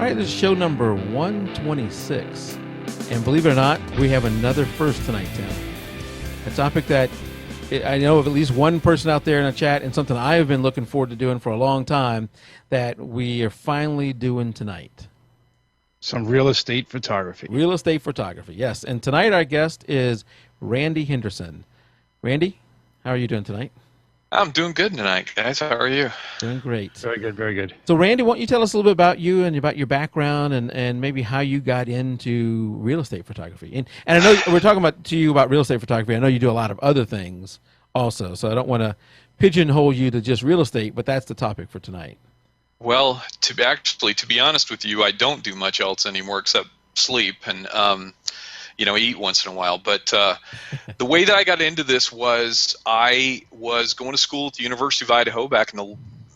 All right, this is show number 126. And believe it or not, we have another first tonight, Tim. A topic that I know of at least one person out there in the chat, and something I've been looking forward to doing for a long time, that we are finally doing tonight. Some real estate photography. Real estate photography, yes. And tonight our guest is Randy Henderson. Randy, how are you doing tonight? I'm doing good tonight, guys. How are you? Doing great. Very good, very good. So, Randy, why don't you tell us a little bit about you and about your background and maybe how you got into real estate photography? And I know we're talking to you about real estate photography. I know you do a lot of other things also, so I don't want to pigeonhole you to just real estate, but that's the topic for tonight. Well, to be honest with you, I don't do much else anymore except sleep and eat once in a while. But the way that I got into this was I was going to school at the University of Idaho back in the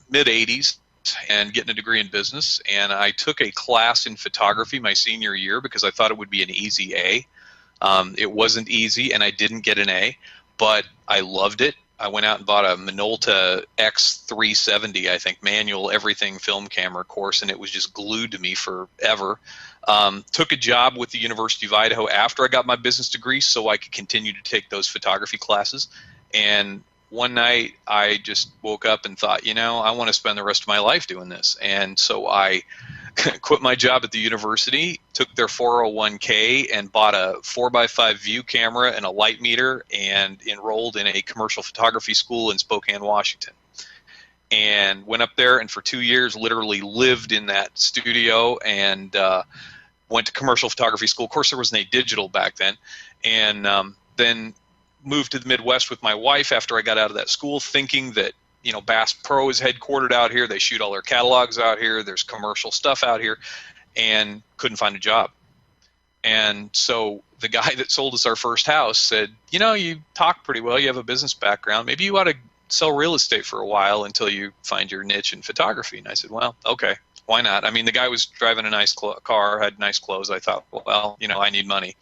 mid-'80s and getting a degree in business. And I took a class in photography my senior year because I thought it would be an easy A. It wasn't easy, and I didn't get an A, but I loved it. I went out and bought a Minolta X370, I think, manual everything film camera course, and it was just glued to me forever. Took a job with the University of Idaho after I got my business degree so I could continue to take those photography classes. And one night I just woke up and thought, I want to spend the rest of my life doing this. And so I quit my job at the university, took their 401k and bought a 4x5 view camera and a light meter and enrolled in a commercial photography school in Spokane, Washington. And went up there and for 2 years literally lived in that studio and went to commercial photography school. Of course, there wasn't a digital back then. And then moved to the Midwest with my wife after I got out of that school, thinking that Bass Pro is headquartered out here. They shoot all their catalogs out here. There's commercial stuff out here, and couldn't find a job. And so the guy that sold us our first house said, you talk pretty well. You have a business background. Maybe you ought to sell real estate for a while until you find your niche in photography. And I said, well, okay, why not? I mean, the guy was driving a nice car, had nice clothes. I thought, well, I need money.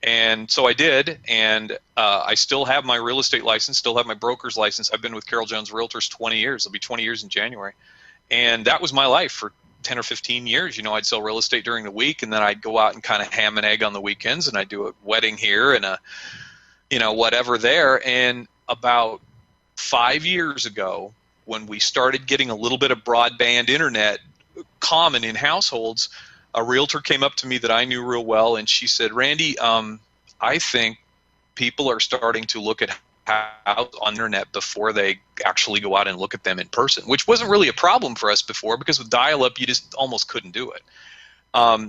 And so I did, and I still have my real estate license, still have my broker's license. I've been with Carroll Jones Realtors 20 years. It'll be 20 years in January. And that was my life for 10 or 15 years. I'd sell real estate during the week, and then I'd go out and kind of ham and egg on the weekends, and I'd do a wedding here and whatever there. And about 5 years ago, when we started getting a little bit of broadband internet common in households, a realtor came up to me that I knew real well, and she said, Randy, I think people are starting to look at houses on the internet before they actually go out and look at them in person, which wasn't really a problem for us before because with dial-up, you just almost couldn't do it.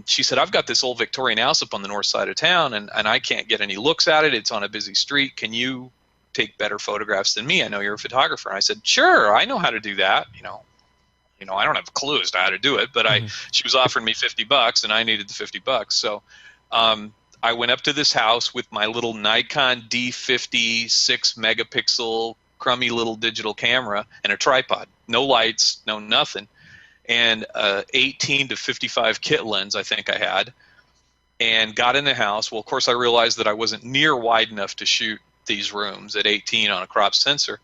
She said, I've got this old Victorian house up on the north side of town, and I can't get any looks at it. It's on a busy street. Can you take better photographs than me? I know you're a photographer. And I said, sure, I know how to do that. I don't have a clue as to how to do it, but she was offering me $50 and I needed the $50. So I went up to this house with my little Nikon D50 6 megapixel crummy little digital camera and a tripod, no lights, no nothing, and 18 to 55 kit lens I think I had, and got in the house. Well, of course I realized that I wasn't near wide enough to shoot these rooms at 18 on a crop sensor.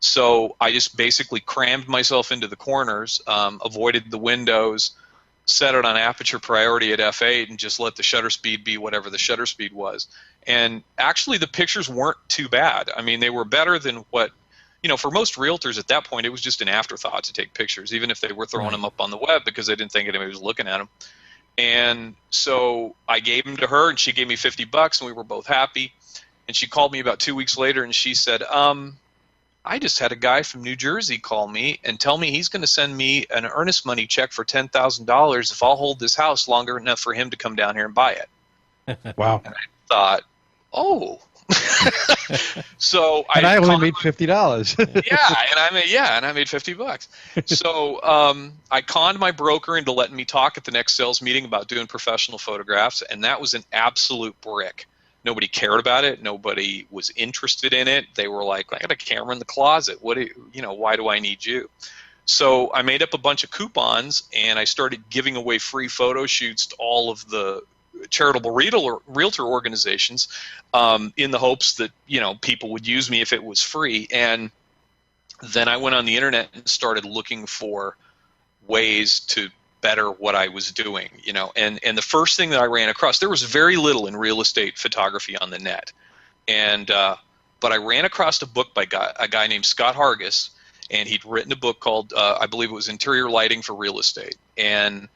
So I just basically crammed myself into the corners, avoided the windows, set it on aperture priority at f8, and just let the shutter speed be whatever the shutter speed was. And actually the pictures weren't too bad. I mean, they were better than what, for most realtors at that point, it was just an afterthought to take pictures, even if they were throwing them up on the web because they didn't think anybody was looking at them. And so I gave them to her, and she gave me $50, and we were both happy. And she called me about 2 weeks later, and she said, I just had a guy from New Jersey call me and tell me he's going to send me an earnest money check for $10,000 if I'll hold this house longer enough for him to come down here and buy it. Wow. And I thought, oh. So I only made $50. and I made $50. So I conned my broker into letting me talk at the next sales meeting about doing professional photographs, and that was an absolute brick. Nobody cared about it. Nobody was interested in it. They were like, I got a camera in the closet. Why do I need you? So I made up a bunch of coupons, and I started giving away free photo shoots to all of the charitable realtor organizations in the hopes that, people would use me if it was free. And then I went on the internet and started looking for ways to better what I was doing, and the first thing that I ran across, there was very little in real estate photography on the net, and but I ran across a book by a guy named Scott Hargis, and he'd written a book called I believe it was Interior Lighting for Real Estate. And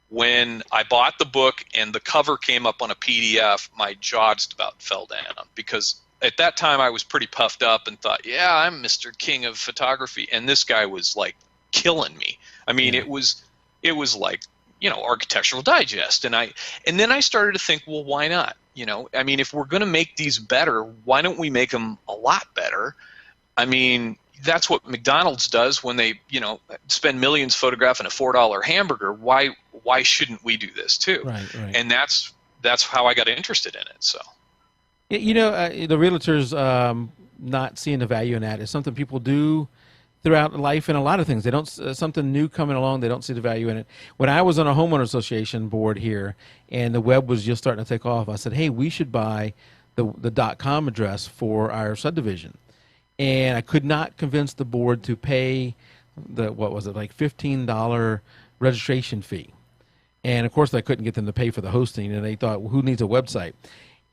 when I bought the book and the cover came up on a PDF, my jaw just about fell down, because at that time I was pretty puffed up and thought, yeah, I'm Mr. King of photography, and this guy was like killing me. I mean, it was like, Architectural Digest, and then I started to think, well, why not? I mean, if we're going to make these better, why don't we make them a lot better? I mean, that's what McDonald's does when they, spend millions photographing a $4 hamburger. Why shouldn't we do this too? Right. And that's how I got interested in it. So, the realtors not seeing the value in that is something people do throughout life in a lot of things. They don't something new coming along, they don't see the value in it. When I was on a homeowner association board here and the web was just starting to take off, I said, hey, we should buy the .com address for our subdivision. And I could not convince the board to pay like $15 registration fee. And of course I couldn't get them to pay for the hosting, and they thought, well, who needs a website?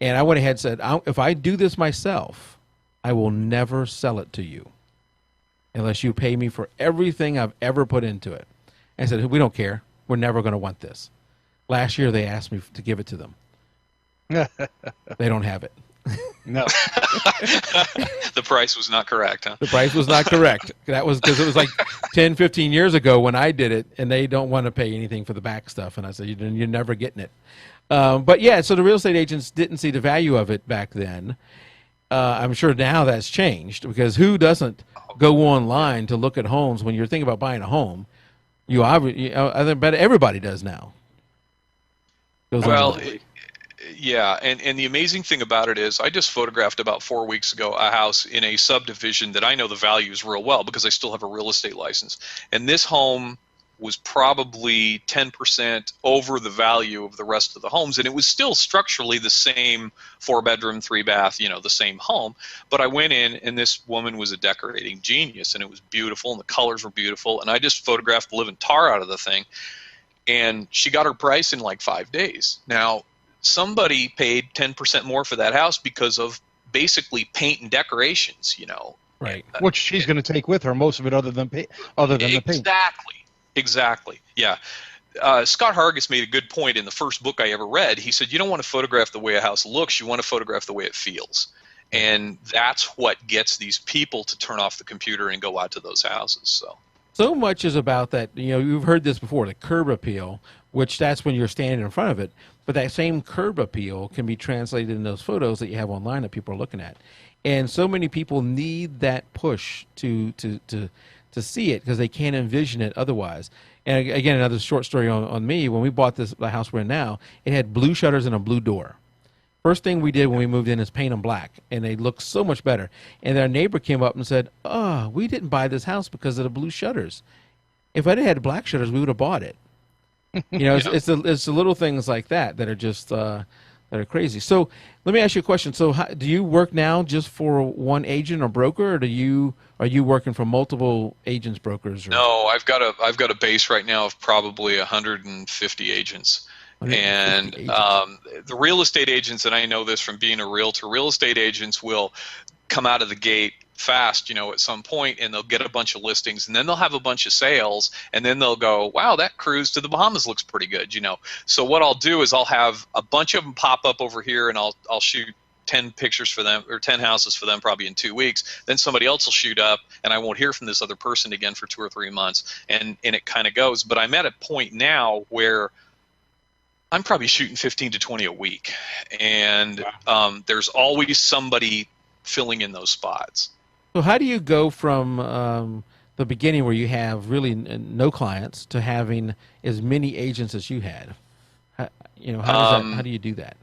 And I went ahead and said, if I do this myself, I will never sell it to you unless you pay me for everything I've ever put into it. And I said, we don't care. We're never going to want this. Last year they asked me to give it to them. They don't have it. No. The price was not correct, huh? The price was not correct. That was because it was like 10, 15 years ago when I did it, and they don't want to pay anything for the back stuff. And I said, you're never getting it. But yeah, so the real estate agents didn't see the value of it back then. I'm sure now that's changed, because who doesn't go online to look at homes when you're thinking about buying a home? I bet everybody does now. Yeah, and the amazing thing about it is I just photographed about 4 weeks ago a house in a subdivision that I know the values real well because I still have a real estate license. And this home was probably 10% over the value of the rest of the homes, and it was still structurally the same 4-bedroom, 3-bath, the same home. But I went in, and this woman was a decorating genius, and it was beautiful, and the colors were beautiful, and I just photographed the living tar out of the thing, and she got her price in like 5 days. Now, somebody paid 10% more for that house because of basically paint and decorations, Right. Which she's going to take with her, most of it other than the paint. Exactly. Yeah. Scott Hargis made a good point in the first book I ever read. He said, you don't want to photograph the way a house looks, you want to photograph the way it feels. And that's what gets these people to turn off the computer and go out to those houses. So much is about that, you've heard this before, the curb appeal, which that's when you're standing in front of it. But that same curb appeal can be translated in those photos that you have online that people are looking at. And so many people need that push to see it because they can't envision it otherwise. And again, another short story on me. When we bought the house we're in now, it had blue shutters and a blue door. First thing we did when we moved in is paint them black, and they look so much better. And our neighbor came up and said, oh, we didn't buy this house because of the blue shutters. If I'd had black shutters, we would have bought it. It's the little things like that are just that are crazy. So let me ask you a question. So do you work now just for one agent or broker, or are you working for multiple agents, brokers? No, I've got a base right now of probably 150 agents. And the real estate agents, and I know this from being a realtor, real estate agents will come out of the gate fast, at some point, and they'll get a bunch of listings, and then they'll have a bunch of sales, and then they'll go, wow, that cruise to the Bahamas looks pretty good, So what I'll do is I'll have a bunch of them pop up over here, and I'll shoot 10 pictures for them, or 10 houses for them probably in 2 weeks. Then somebody else will shoot up, and I won't hear from this other person again for 2 or 3 months, and it kind of goes. But I'm at a point now where I'm probably shooting 15 to 20 a week, and there's always somebody filling in those spots. So how do you go from the beginning where you have really no clients to having as many agents as you had? How do you do that?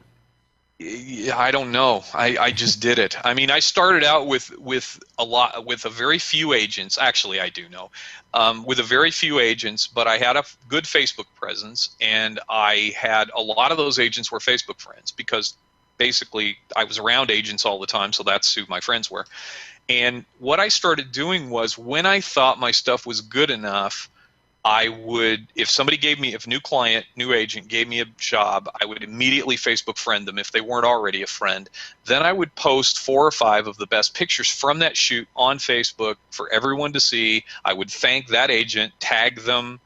Yeah, I don't know. I just did it. I mean, I started out with a very few agents. Actually, I do know, with a very few agents, but I had a good Facebook presence, and I had a lot of those agents were Facebook friends because basically I was around agents all the time, so that's who my friends were. And what I started doing was when I thought my stuff was good enough, I would, if somebody gave me, if a new client, new agent gave me a job, I would immediately Facebook friend them if they weren't already a friend. Then I would post 4 or 5 of the best pictures from that shoot on Facebook for everyone to see. I would thank that agent, tag them.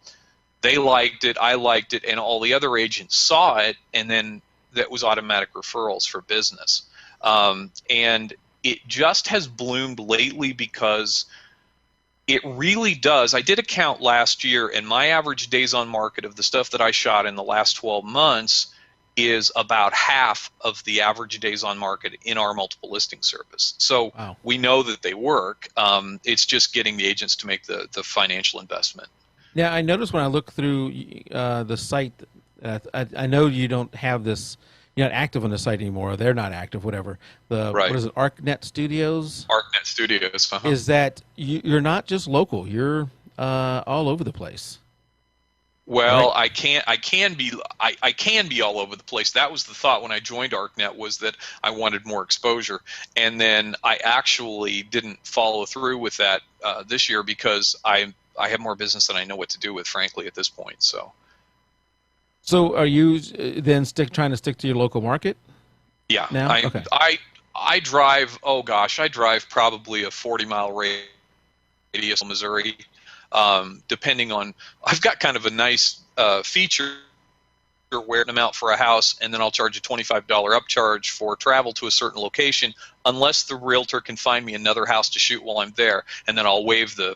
They liked it, I liked it, and all the other agents saw it, and then that was automatic referrals for business. And it just has bloomed lately because it really does. I did a count last year, and my average days on market of the stuff that I shot in the last 12 months is about half of the average days on market in our multiple listing service. So Wow. we know that they work. It's just getting the agents to make the financial investment. Now, I noticed when I look through the site, I know you don't have this, you're not active on the site anymore. They're not active, whatever. Right. What is it, ArcNet Studios? ArcNet Studios. Uh-huh. Is that you're not just local, you're all over the place. Well, Right. I can be all over the place. That was the thought when I joined ArcNet, was that I wanted more exposure, and then I actually didn't follow through with that this year because I have more business than I know what to do with, frankly, at this point. So are you then trying to stick to your local market? Yeah, Now? Okay. I drive. Oh gosh, I drive probably a 40-mile radius, Missouri. Depending on, I've got kind of a nice feature where I'm out for a house, and then I'll charge a $25 upcharge for travel to a certain location, unless the realtor can find me another house to shoot while I'm there, and then I'll waive the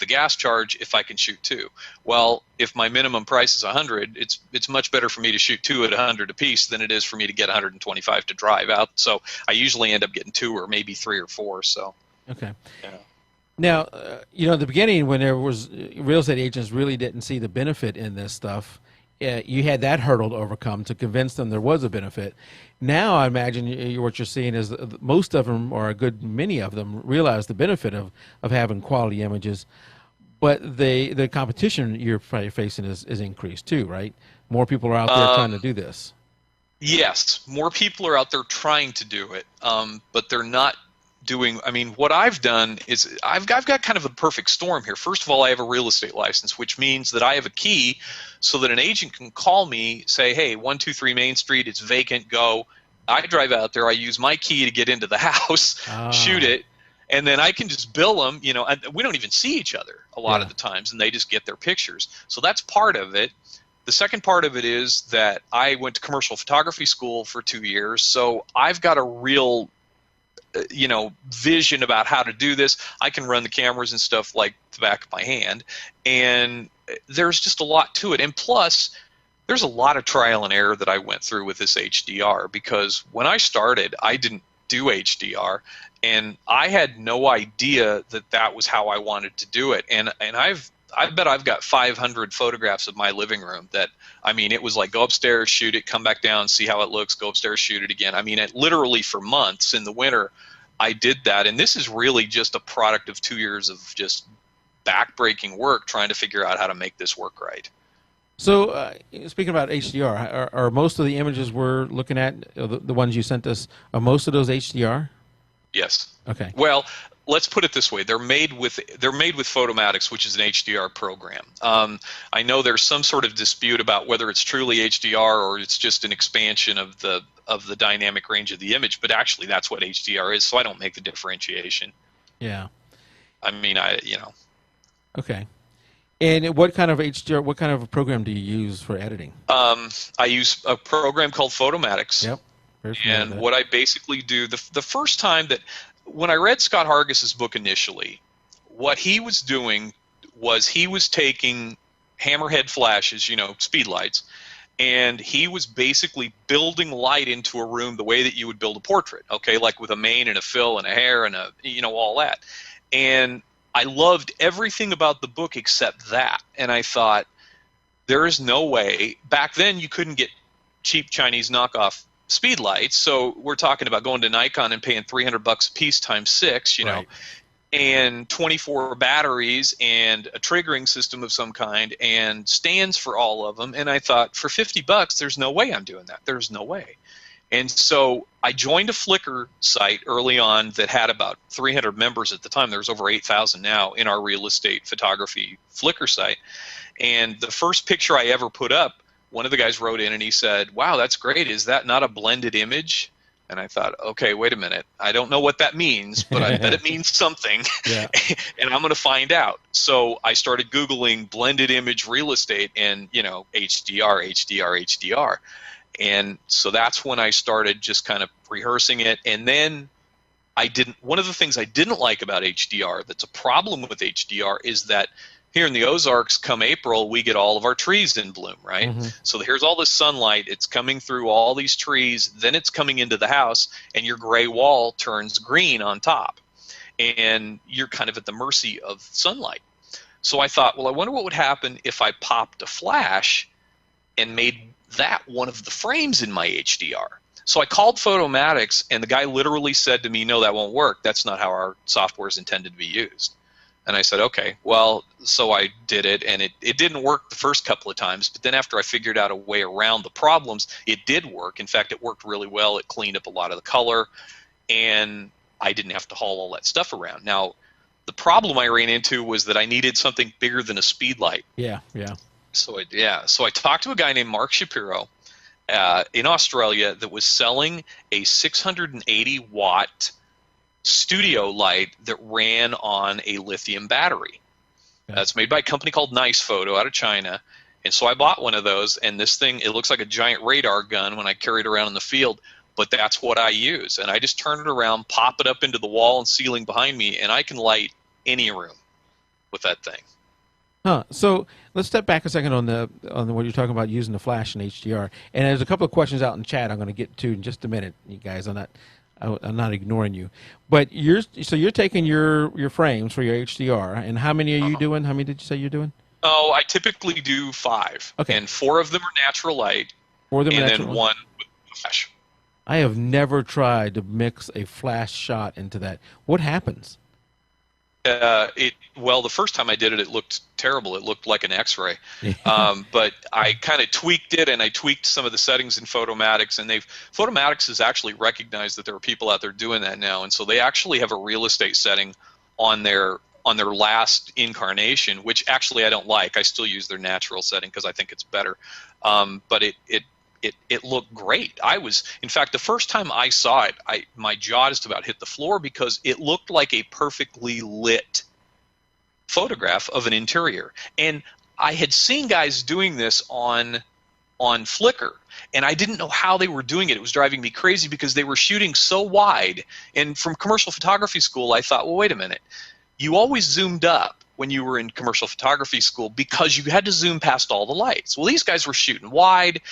gas charge if I can shoot 2. Well, if my minimum price is 100, it's much better for me to shoot 2 at 100 a piece than it is for me to get 125 to drive out. So I usually end up getting 2 or maybe 3 or 4. So Okay. yeah. Now, at the beginning when there was real estate agents really didn't see the benefit in this stuff, you had that hurdle to overcome to convince them there was a benefit. Now, I imagine what you're seeing is most of them, or a good many of them, realize the benefit of having quality images, but the competition you're facing is increased too, right? More people are out there trying to do this. Yes, more people are out there trying to do it, but they're not doing. I mean, what I've done is I've got kind of a perfect storm here. First of all, I have a real estate license, which means that I have a key so that an agent can call me, say, hey, 123 Main Street, it's vacant, go. I drive out there, I use my key to get into the house, shoot it, and then I can just bill them, and we don't even see each other a lot of the times, and they just get their pictures. So that's part of it. The second part of it is that I went to commercial photography school for 2 years, so I've got a real vision about how to do this. I can run the cameras and stuff like the back of my hand, and there's just a lot to it. And plus, there's a lot of trial and error that I went through with this HDR, because when I started, I didn't do HDR, and I had no idea that that was how I wanted to do it. And I bet I've got 500 photographs of my living room that, I mean, it was like go upstairs, shoot it, come back down, see how it looks, go upstairs, shoot it again. I mean, literally for months in the winter, I did that. And this is really just a product of 2 years of just backbreaking work trying to figure out how to make this work right. So speaking about HDR, are most of the images we're looking at, the ones you sent us, are most of those HDR? Yes. Okay. Well, let's put it this way: they're made with Photomatics, which is an HDR program. I know there's some sort of dispute about whether it's truly HDR or it's just an expansion of the dynamic range of the image, but actually that's what HDR is. So I don't make the differentiation. Yeah. I mean, Okay. And what kind of HDR? What kind of a program do you use for editing? I use a program called Photomatics. Yep. Very familiar with And that. what I basically do, the first time that, when I read Scott Hargis's book initially, what he was doing was he was taking hammerhead flashes, speed lights, and he was basically building light into a room the way that you would build a portrait, okay, like with a mane and a fill and a hair and all that. And I loved everything about the book except that. And I thought, there is no way. Back then, you couldn't get cheap Chinese knockoff speed lights, so we're talking about going to Nikon and paying $300 a piece times 6, Right. and 24 batteries and a triggering system of some kind and stands for all of them. And I thought, for $50, there's no way I'm doing that. There's no way. And so I joined a Flickr site early on that had about 300 members at the time. There's over 8,000 now in our real estate photography Flickr site. And the first picture I ever put up, one of the guys wrote in and he said, "Wow, that's great. Is that not a blended image?" And I thought, okay, wait a minute. I don't know what that means, but I bet it means something. Yeah. And I'm going to find out. So I started Googling blended image real estate and, HDR, HDR, HDR. And so that's when I started just kind of rehearsing it. And then one of the things I didn't like about HDR, that's a problem with HDR, is that here in the Ozarks, come April, we get all of our trees in bloom, right? Mm-hmm. So here's all this sunlight. It's coming through all these trees. Then it's coming into the house, and your gray wall turns green on top. And you're kind of at the mercy of sunlight. So I thought, well, I wonder what would happen if I popped a flash and made that one of the frames in my HDR. So I called Photomatics, and the guy literally said to me, "No, that won't work. That's not how our software is intended to be used." And I said, okay, well, so I did it, and it didn't work the first couple of times, but then after I figured out a way around the problems, it did work. In fact, it worked really well. It cleaned up a lot of the color, and I didn't have to haul all that stuff around. Now, the problem I ran into was that I needed something bigger than a speed light. Yeah. So I talked to a guy named Mark Shapiro in Australia that was selling a 680-watt studio light that ran on a lithium battery. That's made by a company called Nice Photo out of China. And so I bought one of those, and this thing, it looks like a giant radar gun when I carry it around in the field, but that's what I use. And I just turn it around, pop it up into the wall and ceiling behind me, and I can light any room with that thing. So let's step back a second on what you're talking about using the flash in HDR. And there's a couple of questions out in chat I'm going to get to in just a minute, you guys. I'm not ignoring you, but you're taking your frames for your HDR, and how many are you doing? How many did you say you're doing? Oh, I typically do 5. Okay. And 4 of them are natural light, and then 1 with flash. I have never tried to mix a flash shot into that. What happens? Well, the first time I did it, it looked terrible. It looked like an X-ray. But I kind of tweaked it, and I tweaked some of the settings in Photomatics, and Photomatics has actually recognized that there are people out there doing that now, and so they actually have a real estate setting on their last incarnation, which actually I don't like. I still use their natural setting because I think it's better. But it looked great. In fact, the first time I saw it, my jaw just about hit the floor because it looked like a perfectly lit photograph of an interior. And I had seen guys doing this on Flickr, and I didn't know how they were doing it. It was driving me crazy because they were shooting so wide. And from commercial photography school, I thought, well, wait a minute. You always zoomed up when you were in commercial photography school because you had to zoom past all the lights. Well, these guys were shooting wide.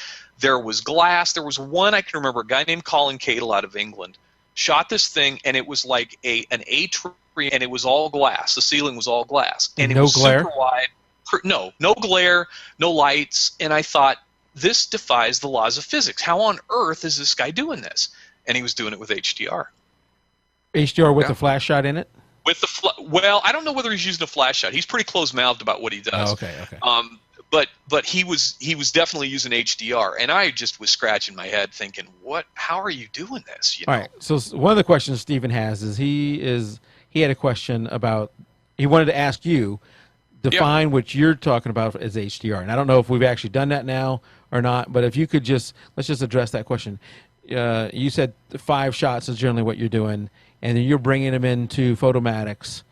There was glass. There was one, I can remember, a guy named Colin Cadle out of England shot this thing, and it was like an atrium, and it was all glass. The ceiling was all glass. And it was glare? super wide. No glare, no lights. And I thought, this defies the laws of physics. How on earth is this guy doing this? And he was doing it with HDR. HDR with a flash shot in it? With well, I don't know whether he's using a flash shot. He's pretty close-mouthed about what he does. Oh, okay. But he was definitely using HDR, and I just was scratching my head thinking, how are you doing this? All right. So one of the questions Stephen has is he had a question about, he wanted to ask you, define what you're talking about as HDR. And I don't know if we've actually done that now or not, but if you could let's just address that question. You said 5 shots is generally what you're doing, and then you're bringing them into Photomatics,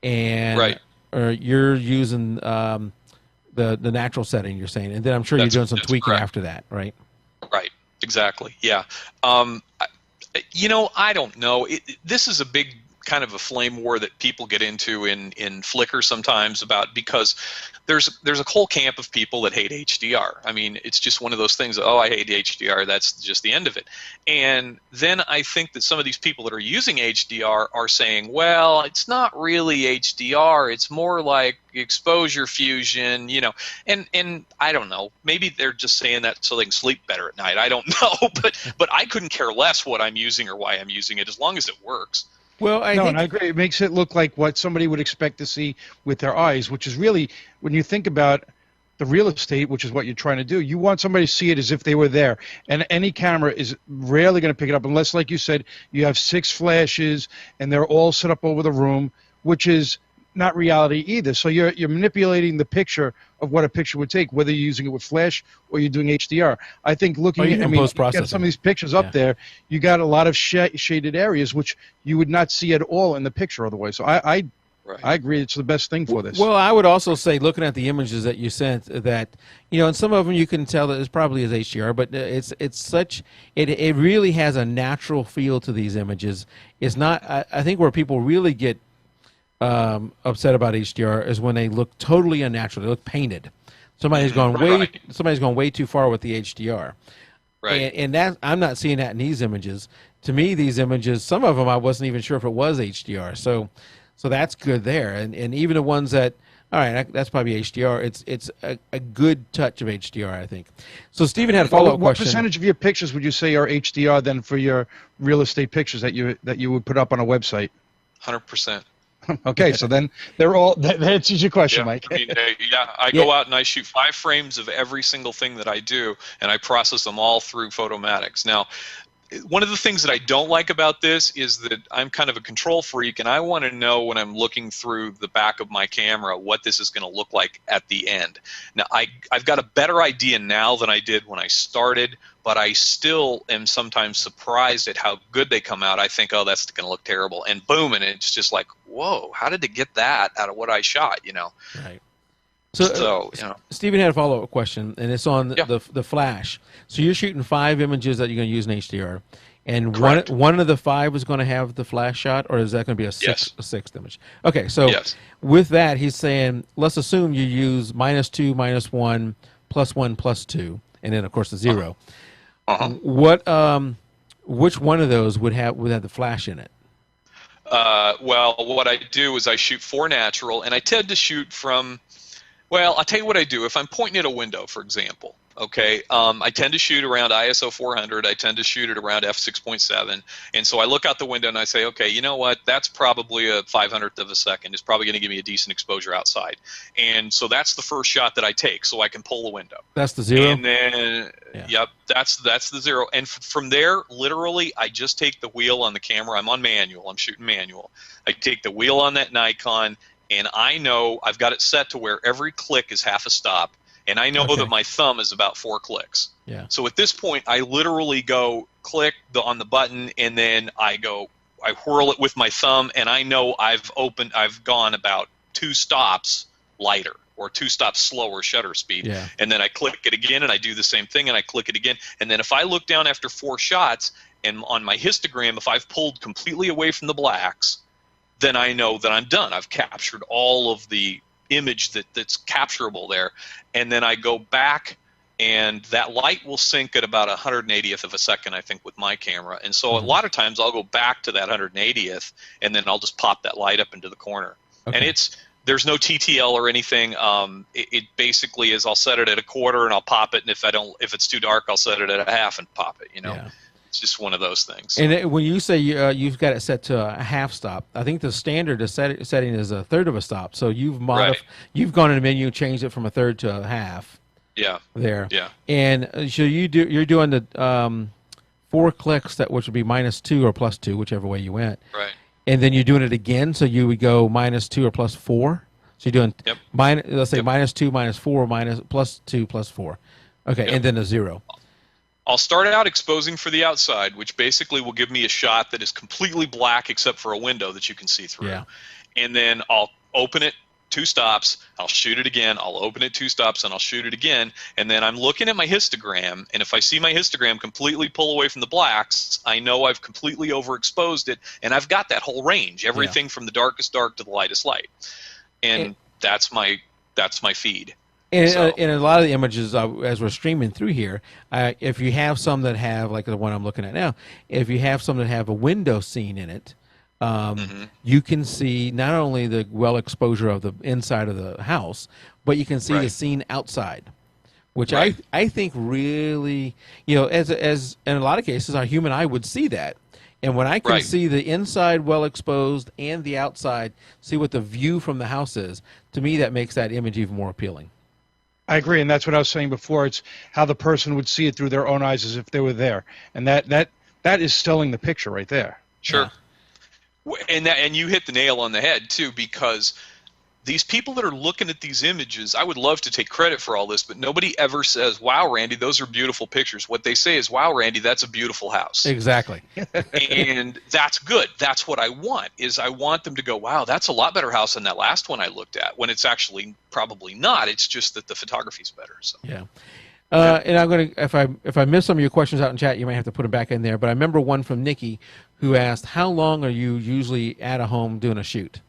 and or you're using the natural setting, you're saying, and then I'm sure you're doing some tweaking after that, right? Right, exactly, yeah. I don't know. This is a big kind of a flame war that people get into in Flickr sometimes because there's a whole camp of people that hate HDR. I mean, it's just one of those things. Oh, I hate HDR. That's just the end of it. And then I think that some of these people that are using HDR are saying, well, it's not really HDR. It's more like exposure fusion, and I don't know. Maybe they're just saying that so they can sleep better at night. I don't know, but I couldn't care less what I'm using or why I'm using it as long as it works. Well, I agree. It makes it look like what somebody would expect to see with their eyes, which is really, when you think about the real estate, which is what you're trying to do. You want somebody to see it as if they were there. And any camera is rarely going to pick it up unless, like you said, you have 6 flashes and they're all set up over the room, which is not reality either. So you're manipulating the picture of what a picture would take, whether you're using it with flash or you're doing HDR. I think looking at, you got some of these pictures up there, you got a lot of shaded areas which you would not see at all in the picture otherwise. So I agree, it's the best thing for this. Well, I would also say, looking at the images that you sent, that, you know, and some of them you can tell that it probably is HDR, but it really has a natural feel to these images. It's not, I think where people really get upset about HDR is when they look totally unnatural. They look painted. Somebody's gone way too far with the HDR. Right. And that, I'm not seeing that in these images. To me, these images, some of them I wasn't even sure if it was HDR. So that's good there. And even the ones that, all right, that's probably HDR. It's a good touch of HDR, I think. So Stephen had a follow-up question. What percentage of your pictures would you say are HDR then for your real estate pictures that you would put up on a website? 100%. Okay, so then they're all. That answers your question, Mike. I mean, I go out and I shoot 5 frames of every single thing that I do, and I process them all through Photomatics. Now, one of the things that I don't like about this is that I'm kind of a control freak, and I want to know when I'm looking through the back of my camera what this is going to look like at the end. Now, I've got a better idea now than I did when I started, but I still am sometimes surprised at how good they come out. I think, oh, that's going to look terrible, and boom, and it's just like, whoa, how did they get that out of what I shot, you know? Right. So you know. Stephen had a follow-up question, and it's on the flash. So you're shooting 5 images that you're going to use in HDR, and one of the 5 is going to have the flash shot, or is that going to be a sixth image? Okay, so with that, he's saying, let's assume you use -2, -1, +1, +2, and then of course the 0. Which one of those would have the flash in it? Well, what I do is I shoot 4 natural, and I tend to shoot from. Well, I'll tell you what I do. If I'm pointing at a window, for example, okay, I tend to shoot around ISO 400. I tend to shoot it around f6.7. And so I look out the window and I say, okay, you know what? That's probably a 500th of a second. It's probably going to give me a decent exposure outside. And so that's the first shot that I take, so I can pull the window. That's the 0? And then, that's the 0. And from there, literally, I just take the wheel on the camera. I'm on manual. I'm shooting manual. I take the wheel on that Nikon, and I know I've got it set to where every click is half a stop, and I know that my thumb is about 4 clicks. Yeah. So at this point, I literally go click on the button, and then I whirl it with my thumb, and I know I've gone about 2 stops lighter or 2 stops slower shutter speed. Yeah. And then I click it again, and I do the same thing, and I click it again. And then if I look down after 4 shots, and on my histogram, if I've pulled completely away from the blacks, then I know that I'm done. I've captured all of the image that's capturable there. And then I go back, and that light will sync at about 180th of a second, I think, with my camera. And so a lot of times I'll go back to that 180th, and then I'll just pop that light up into the corner. Okay. And there's no TTL or anything. It basically is, I'll set it at a quarter and I'll pop it, and if it's too dark, I'll set it at a half and pop it, you know. Yeah. It's just one of those things. And when you say you've got it set to a half stop, I think the standard setting is a third of a stop. So you've you've gone in the menu, changed it from a third to a half. Yeah. There. Yeah. And so you're doing the 4 clicks, which would be -2 or +2, whichever way you went. Right. And then you're doing it again, so you would go -2 or +4. So you're doing let's say -2, -4, +2, +4. Okay, and then a 0. I'll start out exposing for the outside, which basically will give me a shot that is completely black except for a window that you can see through. Yeah. And then I'll open it 2 stops, I'll shoot it again, I'll open it 2 stops, and I'll shoot it again. And then I'm looking at my histogram, and if I see my histogram completely pull away from the blacks, I know I've completely overexposed it, and I've got that whole range, everything from the darkest dark to the lightest light. And that's my feed. And in a lot of the images, as we're streaming through here, if you have some that have, like the one I'm looking at now, if you have some that have a window scene in it, you can see not only the well exposure of the inside of the house, but you can see the scene outside, which I think really, you know, as in a lot of cases, our human eye would see that. And when I can see the inside well exposed and the outside, see what the view from the house is, to me that makes that image even more appealing. I agree, and that's what I was saying before. It's how the person would see it through their own eyes as if they were there, and that is selling the picture right there. Sure. And you hit the nail on the head too, because these people that are looking at these images, I would love to take credit for all this, but nobody ever says, "Wow, Randy, those are beautiful pictures." What they say is, "Wow, Randy, that's a beautiful house." Exactly. And that's good. That's what I want. Is I want them to go, "Wow, that's a lot better house than that last one I looked at." When it's actually probably not. It's just that the photography's better. So. Yeah. And I'm going to, if I miss some of your questions out in chat, you might have to put them back in there. But I remember one from Nikki who asked, "How long are you usually at a home doing a shoot?"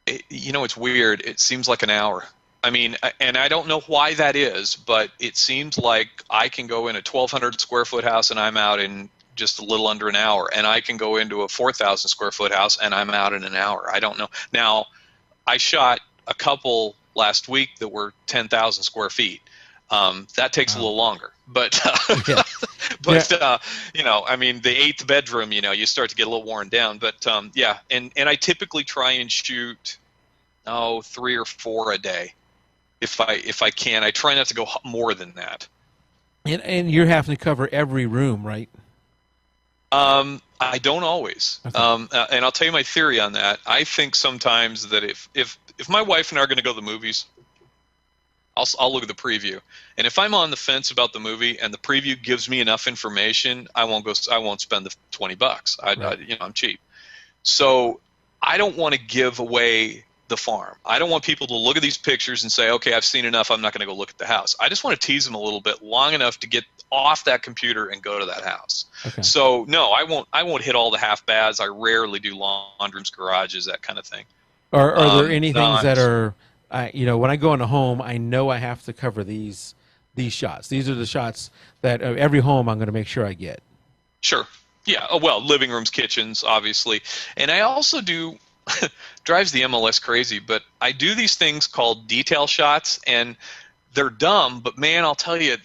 It's weird. It seems like an hour. I mean, and I don't know why that is, but it seems like I can go in a 1,200 square foot house and I'm out in just a little under an hour, and I can go into a 4,000 square foot house and I'm out in an hour. I don't know. Now, I shot a couple last week that were 10,000 square feet. That takes a little longer, but I mean, the 8th bedroom, you start to get a little worn down, but and I typically try and shoot 3 or 4 a day if I can. I try not to go more than that. And you're having to cover every room, right? I don't always. Okay. And I'll tell you my theory on that. I think sometimes that if my wife and I are going to go to the movies, I'll look at the preview, and if I'm on the fence about the movie and the preview gives me enough information, I won't spend the $20. I'm cheap. So I don't want to give away the farm. I don't want people to look at these pictures and say, "Okay, I've seen enough. I'm not going to go look at the house." I just want to tease them a little bit long enough to get off that computer and go to that house. Okay. So no, I won't hit all the half baths. I rarely do laundrooms, garages, that kind of thing. Are there any things that are, when I go in a home, I know I have to cover these shots. These are the shots that every home I'm going to make sure I get. Sure. Yeah. Well, living rooms, kitchens, obviously. And I also do, drives the MLS crazy, but I do these things called detail shots, and they're dumb, but man, I'll tell you,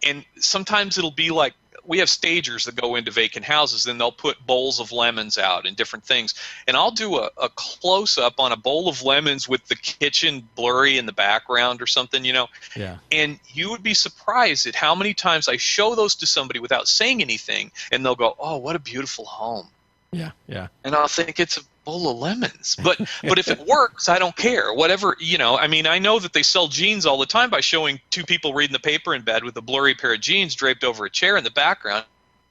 and sometimes it'll be like, we have stagers that go into vacant houses, and they'll put bowls of lemons out and different things. And I'll do a close-up on a bowl of lemons with the kitchen blurry in the background or something, Yeah. And you would be surprised at how many times I show those to somebody without saying anything, and they'll go, "Oh, what a beautiful home." Yeah, yeah. And I'll think it's a bowl of lemons. But if it works, I don't care. Whatever, I mean, I know that they sell jeans all the time by showing 2 people reading the paper in bed with a blurry pair of jeans draped over a chair in the background.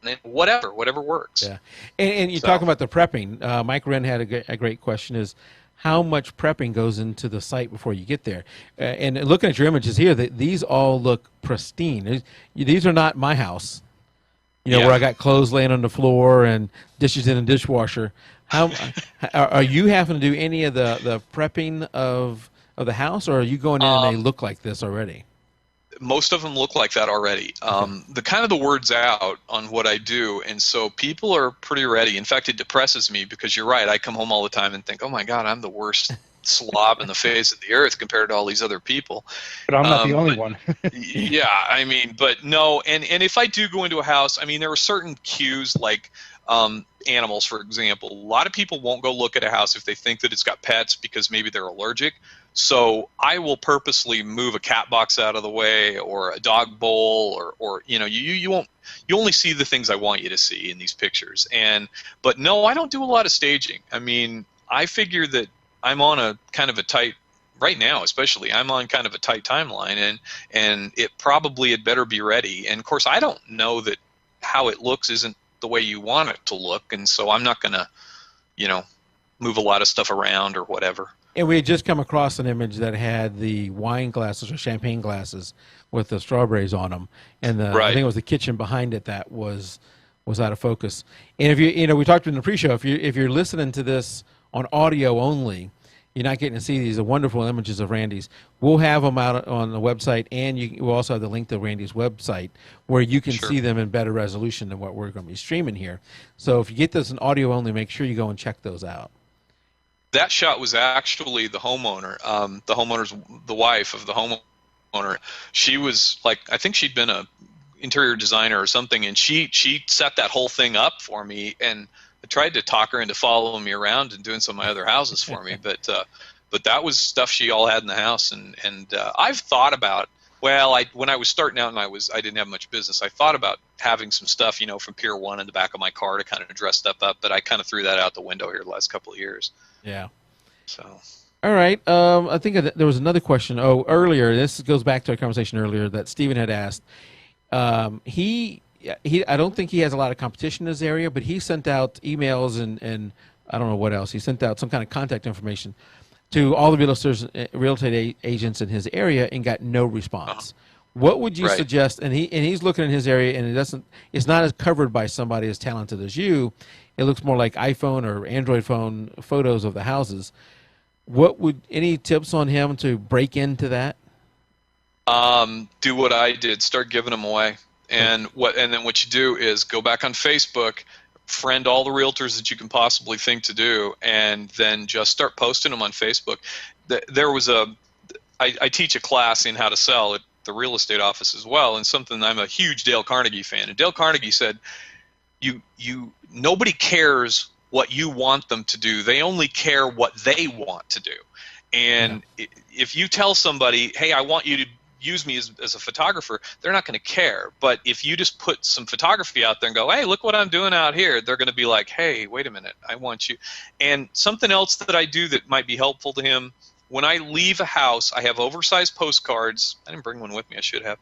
And whatever works. Yeah. And you're talking about the prepping. Mike Wren had a great question, is how much prepping goes into the site before you get there? And looking at your images here, these all look pristine. These are not my house. Where I got clothes laying on the floor and dishes in a dishwasher. How are you having to do any of the prepping of the house, or are you going in and they look like this already? Most of them look like that already. The word's out on what I do, and so people are pretty ready. In fact, it depresses me because you're right. I come home all the time and think, "Oh my God, I'm the worst slob in the face of the earth compared to all these other people." But I'm not the only one. Yeah, I mean, but no, and if I do go into a house, I mean, there are certain cues like animals, for example. A lot of people won't go look at a house if they think that it's got pets because maybe they're allergic. So I will purposely move a cat box out of the way or a dog bowl, or you only see the things I want you to see in these pictures. But no, I don't do a lot of staging. I mean, I figure that I'm on a kind of a tight, right now especially, I'm on kind of a tight timeline, and it probably had better be ready. And of course, I don't know that how it looks isn't the way you want it to look, and so I'm not going to, move a lot of stuff around or whatever. And we had just come across an image that had the wine glasses or champagne glasses with the strawberries on them, and I think it was the kitchen behind it that was out of focus. And if we talked in the pre-show, if you're listening to this on audio only, you're not getting to see these wonderful images of Randy's. We'll have them out on the website, and we'll also have the link to Randy's website where you can see them in better resolution than what we're going to be streaming here. So if you get this in audio only, make sure you go and check those out. That shot was actually the homeowner, the wife of the homeowner. She was like, I think she'd been a interior designer or something, and she set that whole thing up for me, and I tried to talk her into following me around and doing some of my other houses for me, but but that was stuff she all had in the house, and I've thought about. Well, when I was starting out and I didn't have much business, I thought about having some stuff, from Pier 1 in the back of my car to kind of dress stuff up, but I kind of threw that out the window here the last couple of years. Yeah. So. All right. I think there was another question. Oh, earlier. This goes back to a conversation earlier that Stephen had asked. He I don't think he has a lot of competition in his area, but he sent out emails and I don't know what else. He sent out some kind of contact information to all the real estate agents in his area and got no response. What would you suggest? And he's looking in his area and it's not as covered by somebody as talented as you. It looks more like iPhone or Android phone photos of the houses. Any tips on him to break into that? Do what I did. Start giving them away. And then what you do is go back on Facebook, friend all the realtors that you can possibly think to do, and then just start posting them on Facebook. There was I teach a class in how to sell at the real estate office as well, and I'm a huge Dale Carnegie fan. And Dale Carnegie said, nobody cares what you want them to do. They only care what they want to do. And if you tell somebody, hey, I want you to use me as a photographer, they're not going to care. But if you just put some photography out there and go, hey, look what I'm doing out here, they're going to be like, hey, wait a minute, I want you. And something else that I do that might be helpful to him, when I leave a house, I have oversized postcards. I didn't bring one with me, I should have.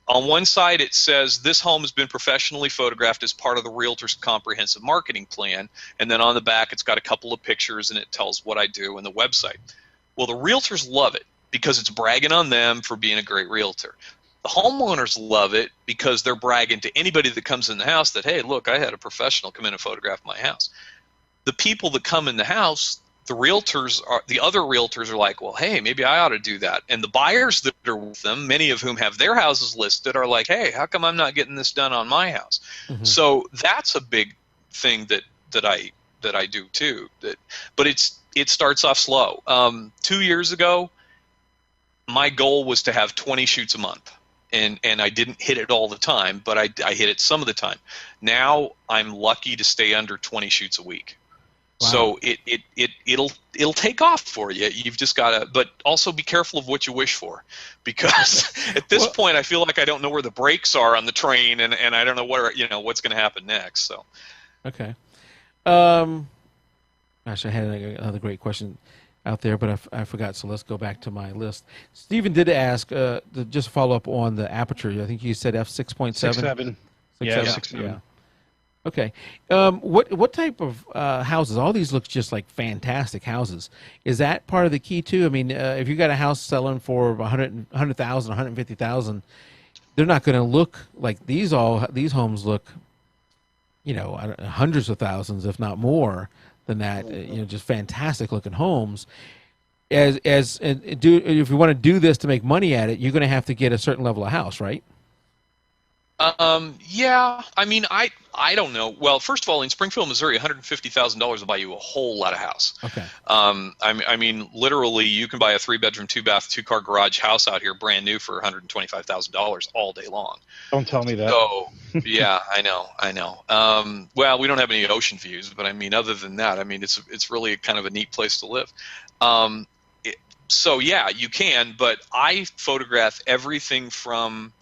On one side it says, this home has been professionally photographed as part of the realtor's comprehensive marketing plan. And then on the back it's got a couple of pictures and it tells what I do and the website. Well, the realtors love it because it's bragging on them for being a great realtor. The homeowners love it because they're bragging to anybody that comes in the house that, hey, look, I had a professional come in and photograph my house. The people that come in the house, the other realtors are like, well, hey, maybe I ought to do that. And the buyers that are with them, many of whom have their houses listed, are like, hey, how come I'm not getting this done on my house? Mm-hmm. So that's a big thing that I do too. But it starts off slow. 2 years ago, my goal was to have 20 shoots a month, and I didn't hit it all the time, but I hit it some of the time. Now I'm lucky to stay under 20 shoots a week. Wow. So it'll take off for you. You've just got to, but also be careful of what you wish for, because at this point I feel like I don't know where the brakes are on the train, and I don't know what's going to happen next. So okay. Gosh, I had another great question out there, but I forgot, so let's go back to my list. Stephen did ask, to just follow up on the aperture. I think you said f6.7? 6.7. Yeah, 6.7. Yeah. Okay. What type of houses? All these look just like fantastic houses. Is that part of the key too? I mean, if you got a house selling for 100,000, 150,000, they're not going to look like these homes look, hundreds of thousands, if not more than that. Just fantastic looking homes. If you want to do this to make money at it, you're going to have to get a certain level of house, right? Yeah. I mean, I don't know. Well, first of all, in Springfield, Missouri, $150,000 will buy you a whole lot of house. Okay. I mean, literally, you can buy a 3-bedroom, 2-bath, 2-car garage house out here, brand new, for $125,000 all day long. Don't tell me that. So, yeah, I know. Well, we don't have any ocean views, but I mean, other than that, I mean, it's really kind of a neat place to live. So yeah, you can, but I photograph everything from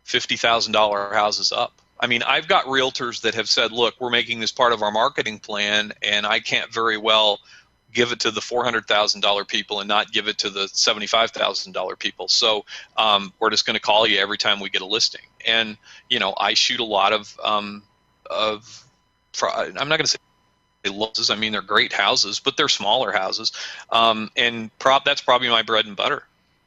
$50,000 houses up. I mean, I've got realtors that have said, look, we're making this part of our marketing plan, and I can't very well give it to the $400,000 people and not give it to the $75,000 people. So we're just going to call you every time we get a listing. And, I shoot a lot of I'm not going to say houses. I mean, they're great houses, but they're smaller houses. And that's probably my bread and butter.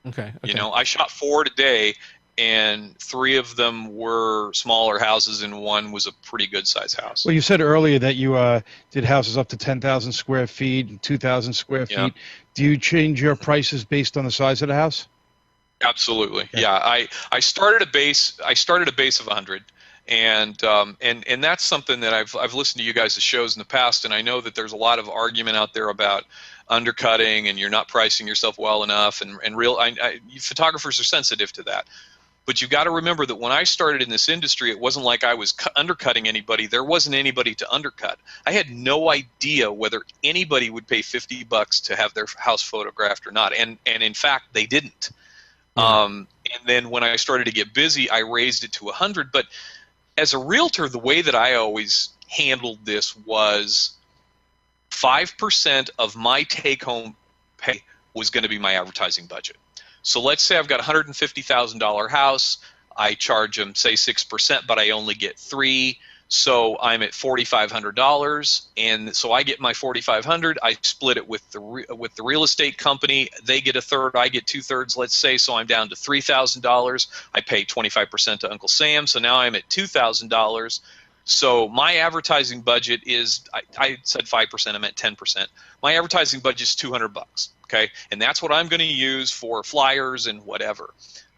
Okay. I shot 4 today, and 3 of them were smaller houses, and 1 was a pretty good size house. Well, you said earlier that you did houses up to 10,000 square feet, 2,000 square feet. Do you change your prices based on the size of the house? Absolutely. Okay. Yeah. I started a base of 100, and that's something that I've listened to you guys' shows in the past, and I know that there's a lot of argument out there about undercutting and you're not pricing yourself well enough, and photographers are sensitive to that. But you got to remember that when I started in this industry, it wasn't like I was undercutting anybody. There wasn't anybody to undercut. I had no idea whether anybody would pay $50 to have their house photographed or not, and in fact, they didn't. And then when I started to get busy, I raised it to 100. But as a realtor, the way that I always handled this was 5% of my take-home pay was going to be my advertising budget. So let's say I've got a $150,000 house. I charge them, say, 6%, but I only get 3%. So I'm at $4,500, and so I get my $4,500. I split it with the real estate company. They get a third. I get 2/3. Let's say. So I'm down to $3,000. I pay 25% to Uncle Sam. So now I'm at $2,000. So my advertising budget is, I said 5%. I meant 10%. My advertising budget is $200. Okay, and that's what I'm going to use for flyers and whatever.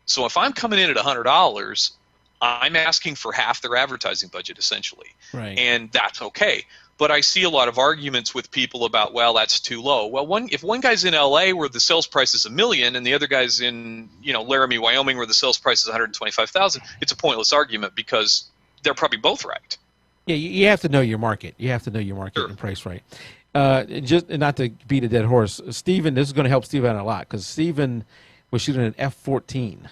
So if I'm coming in at $100, I'm asking for half their advertising budget essentially, right? And that's okay. But I see a lot of arguments with people about, well, that's too low. Well, if one guy's in LA where the sales price is $1 million, and the other guy's in Laramie, Wyoming, where the sales price is $125,000, it's a pointless argument because they're probably both right. Yeah, you have to know your market. You have to know your market and price right. Just not to beat a dead horse, Stephen. This is going to help Stephen out a lot because Stephen was shooting an f/14.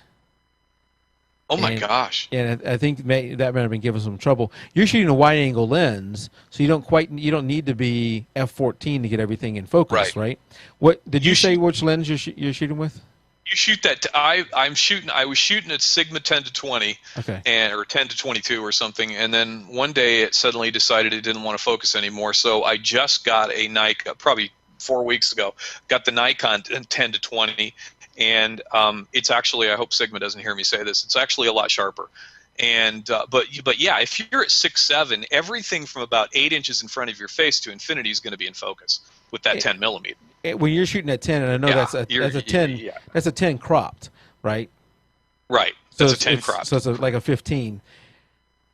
Oh my gosh! And I think that might have been giving some trouble. You're shooting a wide-angle lens, so you don't need to be f/14 to get everything in focus, right? What did you say? Which lens you're shooting with? You shoot that. I was shooting at Sigma 10-20, okay, or 10-22 or something, and then one day it suddenly decided it didn't want to focus anymore. So I just got a Nikon, probably 4 weeks ago, got the Nikon 10-20. And it's actually, I hope Sigma doesn't hear me say this, it's actually a lot sharper. And but yeah, if you're at 6.7, everything from about 8 inches in front of your face to infinity is going to be in focus with that 10 millimeter. When you're shooting at 10, and I know that's a 10, that's a 10 cropped, right? Right. So that's a 10 cropped. So it's like a 15.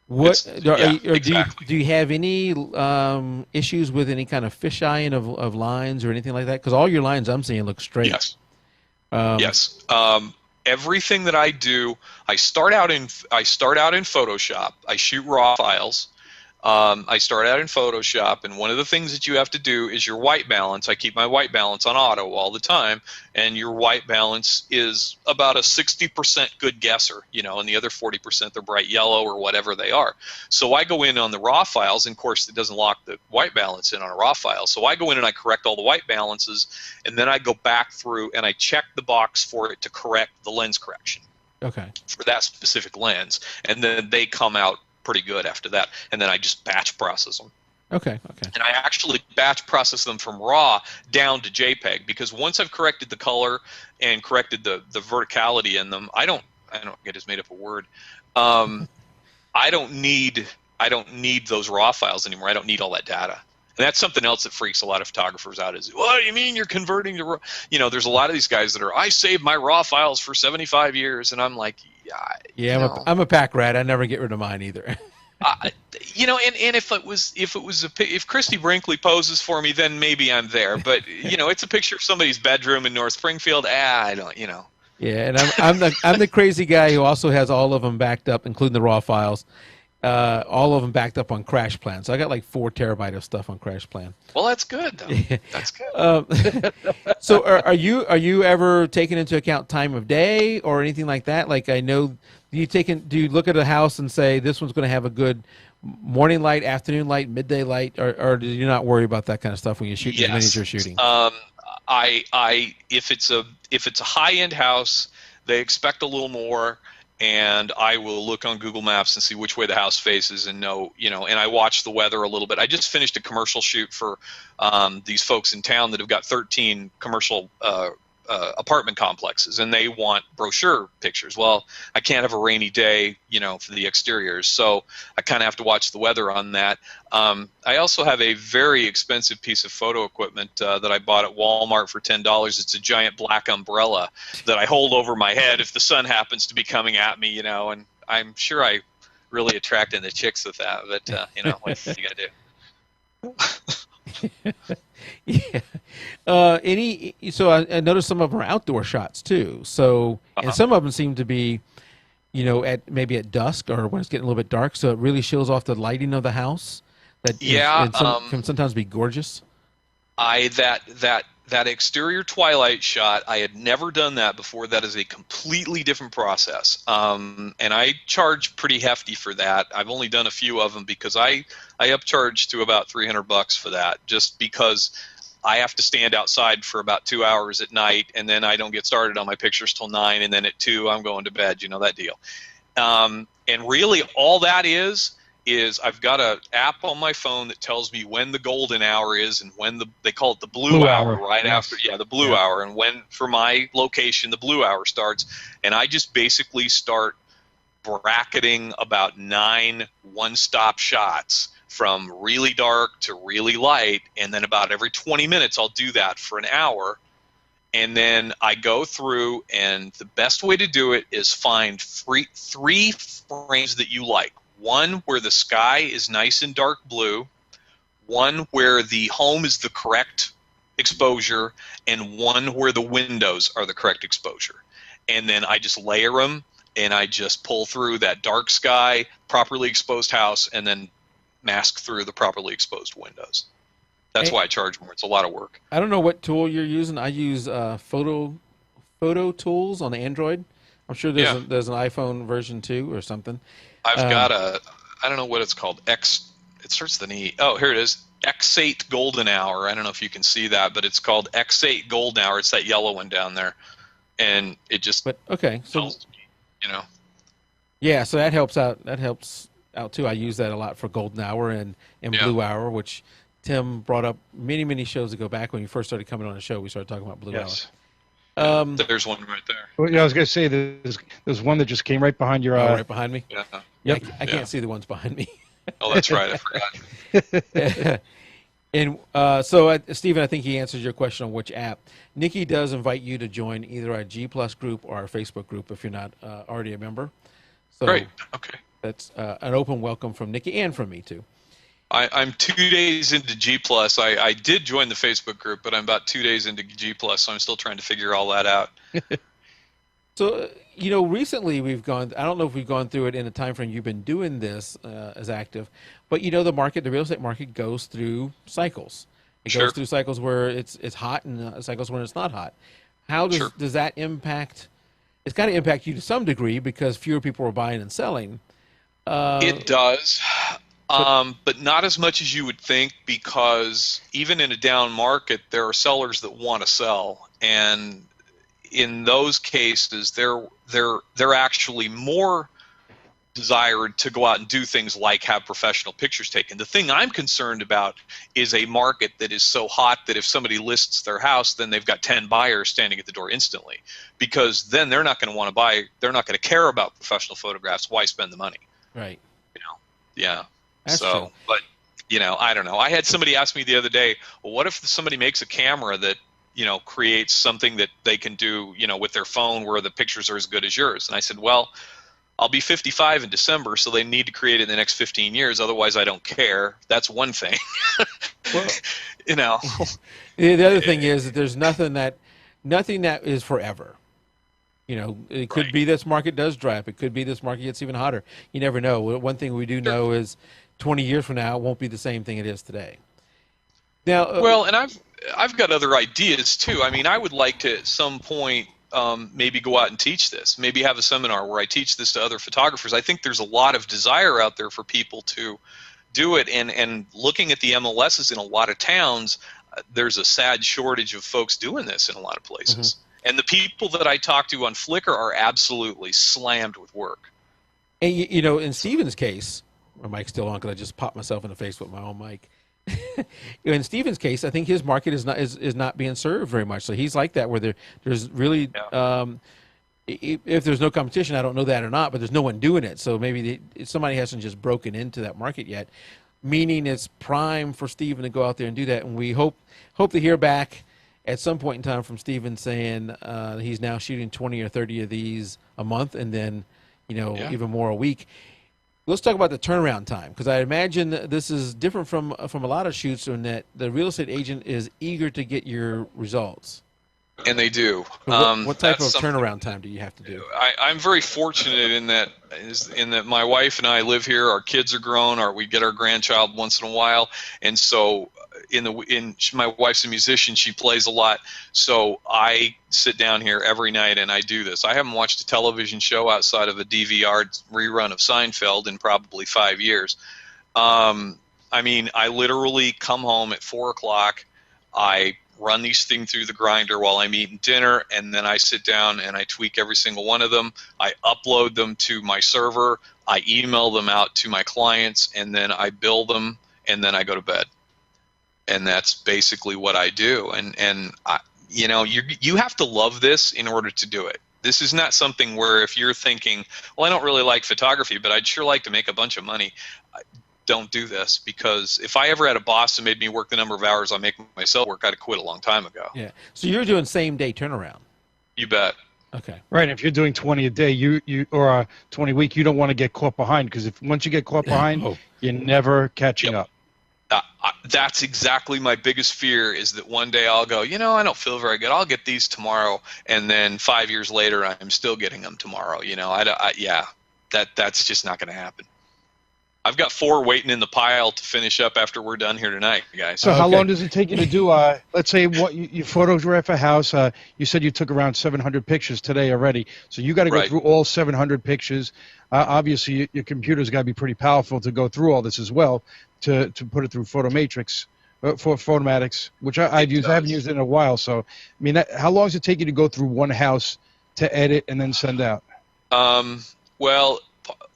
What exactly. Do you have any issues with any kind of fisheye of lines or anything like that? Because all your lines I'm seeing look straight. Yes. Yes. Everything that I do, I start out in Photoshop. I shoot raw files. I start out in Photoshop, and one of the things that you have to do is your white balance. I keep my white balance on auto all the time, and your white balance is about a 60% good guesser, and the other 40% they're bright yellow or whatever they are. So I go in on the raw files, and of course it doesn't lock the white balance in on a raw file. So I go in and I correct all the white balances, and then I go back through and I check the box for it to correct the lens correction. Okay. For that specific lens, and then they come out pretty good after that, and then I just batch process them. Okay. And I actually batch process them from RAW down to JPEG, because once I've corrected the color and corrected the verticality in them, I don't get as made up a word. I don't need those RAW files anymore. I don't need all that data. And that's something else that freaks a lot of photographers out is, what do you mean you're converting to RAW? There's a lot of these guys that are, I saved my RAW files for 75 years, and I'm like, I'm a pack rat. I never get rid of mine either. And if Christy Brinkley poses for me, then maybe I'm there. But it's a picture of somebody's bedroom in North Springfield. I don't. Yeah, and I'm the crazy guy who also has all of them backed up, including the raw files. All of them backed up on Crash Plan. So I got like 4 terabytes of stuff on Crash Plan. Well, that's good, though. That's good. So are you ever taking into account time of day or anything like that? Like, I know, do you look at a house and say this one's going to have a good morning light, afternoon light, midday light, or do you not worry about that kind of stuff when you shoot as many as you're shooting? If it's a high-end house, they expect a little more. And I will look on Google Maps and see which way the house faces, and and I watch the weather a little bit. I just finished a commercial shoot for these folks in town that have got 13 commercial apartment complexes, and they want brochure pictures. Well, I can't have a rainy day, for the exteriors, so I kind of have to watch the weather on that. I also have a very expensive piece of photo equipment that I bought at Walmart for $10. It's a giant black umbrella that I hold over my head if the sun happens to be coming at me, and I'm sure I really attracted the chicks with that, but what you gotta do. Yeah. So I noticed some of them are outdoor shots too. So and some of them seem to be at maybe at dusk or when it's getting a little bit dark, so it really shows off the lighting of the house. Yeah, Can sometimes be gorgeous. That exterior twilight shot, I had never done that before. That is a completely different process, and I charge pretty hefty for that. I've only done a few of them because I upcharge to about $300 for that, just because I have to stand outside for about 2 hours at night, and then I don't get started on my pictures till 9, and then at 2 I'm going to bed. You know that deal. And really, all that is I've got an app on my phone that tells me when the golden hour is and when they call it the blue hour, right after, the blue hour, and when for my location the blue hour starts, and I just basically start bracketing about 9 one-stop shots from really dark to really light, and then about every 20 minutes I'll do that for an hour, and then I go through, and the best way to do it is find three frames that you like. One where the sky is nice and dark blue, one where the home is the correct exposure, and one where the windows are the correct exposure. And then I just layer them, and I just pull through that dark sky, properly exposed house, and then mask through the properly exposed windows. That's why I charge more. It's a lot of work. I don't know what tool you're using. I use photo tools on Android. I'm sure there's an iPhone version too or something. I've got I don't know what it's called. It starts with an E. Oh, here it is. X8 Golden Hour. I don't know if you can see that, but it's called X8 Golden Hour. It's that yellow one down there, and it just. But okay, so Yeah, so that helps out. That helps out too. I use that a lot for Golden Hour and Blue Hour, which Tim brought up many shows ago. Back when you first started coming on the show, we started talking about Blue Hour. There's one right there. Well, I was going to say there's one that just came right behind your. Right behind me. Yeah. Yep. I can't see the ones behind me. Oh, that's right. I forgot. And so, Stephen, I think he answers your question on which app. Nikki does invite you to join either our G Plus group or our Facebook group if you're not already a member. So great. Okay. That's an open welcome from Nikki and from me too. I'm 2 days into G Plus. I did join the Facebook group, but I'm about 2 days into G Plus, so I'm still trying to figure all that out. So, recently we've gone, I don't know if we've gone through it in the time frame you've been doing this as active, but the real estate market goes through cycles. It goes through cycles where it's hot and cycles when it's not hot. How does that impact? It's got to impact you to some degree because fewer people are buying and selling. It does. But not as much as you would think, because even in a down market, there are sellers that want to sell, and in those cases, they're actually more desired to go out and do things like have professional pictures taken. The thing I'm concerned about is a market that is so hot that if somebody lists their house, then they've got 10 buyers standing at the door instantly, because then they're not going to want to buy. They're not going to care about professional photographs. Why spend the money? Right. Yeah. That's true. But I don't know. I had somebody ask me the other day, well, what if somebody makes a camera that creates something that they can do with their phone where the pictures are as good as yours? And I said, well, I'll be 55 in December, so they need to create it in the next 15 years. Otherwise, I don't care. That's one thing. Well, The other thing is that there's nothing that is forever. It could be this market does dry up. It could be this market gets even hotter. You never know. One thing we do know is 20 years from now, it won't be the same thing it is today. Now, and I've got other ideas too. I mean, I would like to at some point maybe go out and teach this. Maybe have a seminar where I teach this to other photographers. I think there's a lot of desire out there for people to do it. And looking at the MLSs in a lot of towns, there's a sad shortage of folks doing this in a lot of places. Mm-hmm. And the people that I talk to on Flickr are absolutely slammed with work. And in Stephen's case, my mic's still on because I just popped myself in the face with my own mic. In Stephen's case, I think his market is not being served very much. So he's like that, where there's really if there's no competition, I don't know that or not, but there's no one doing it. So maybe somebody hasn't just broken into that market yet, meaning it's prime for Stephen to go out there and do that. And we hope to hear back at some point in time from Stephen saying he's now shooting 20 or 30 of these a month, and then even more a week. Let's talk about the turnaround time, because I imagine this is different from a lot of shoots in that the real estate agent is eager to get your results. and they do. What type of That's something turnaround time do you have to do? I'm very fortunate in that my wife and I live here. Our kids are grown, or we get our grandchild once in a while, and so my wife's a musician. She plays a lot, so I sit down here every night and I do this. I haven't watched a television show outside of a DVR rerun of Seinfeld in probably 5 years. I mean, I literally come home at 4 o'clock. I run these things through the grinder while I'm eating dinner, and then I sit down and I tweak every single one of them. I upload them to my server. I email them out to my clients, and then I bill them, and then I go to bed. And that's basically what I do. And you know, you have to love this in order to do it. This is not something where if you're thinking, well, I don't really like photography, but I'd sure like to make a bunch of money. Don't do this, because if I ever had a boss that made me work the number of hours I make myself work, I'd have quit a long time ago. Yeah. So you're doing same day turnaround. You bet. Okay. Right. If you're doing 20 a day, you or 20 a week, you don't want to get caught behind, because if once you get caught behind, you're never catching up. That's exactly my biggest fear, is that one day I'll go, you know, I don't feel very good. I'll get these tomorrow, and then 5 years later, I'm still getting them tomorrow. You know, that's just not going to happen. I've got 4 waiting in the pile to finish up after we're done here tonight, guys. So how long does it take you to do, let's say what you photograph a house, you said you took around 700 pictures today already, so you got to go through all 700 pictures. Obviously, your computer's got to be pretty powerful to go through all this as well, to put it through Photomatics, which I haven't used it in a while. So, I mean, how long does it take you to go through one house to edit and then send out? Well,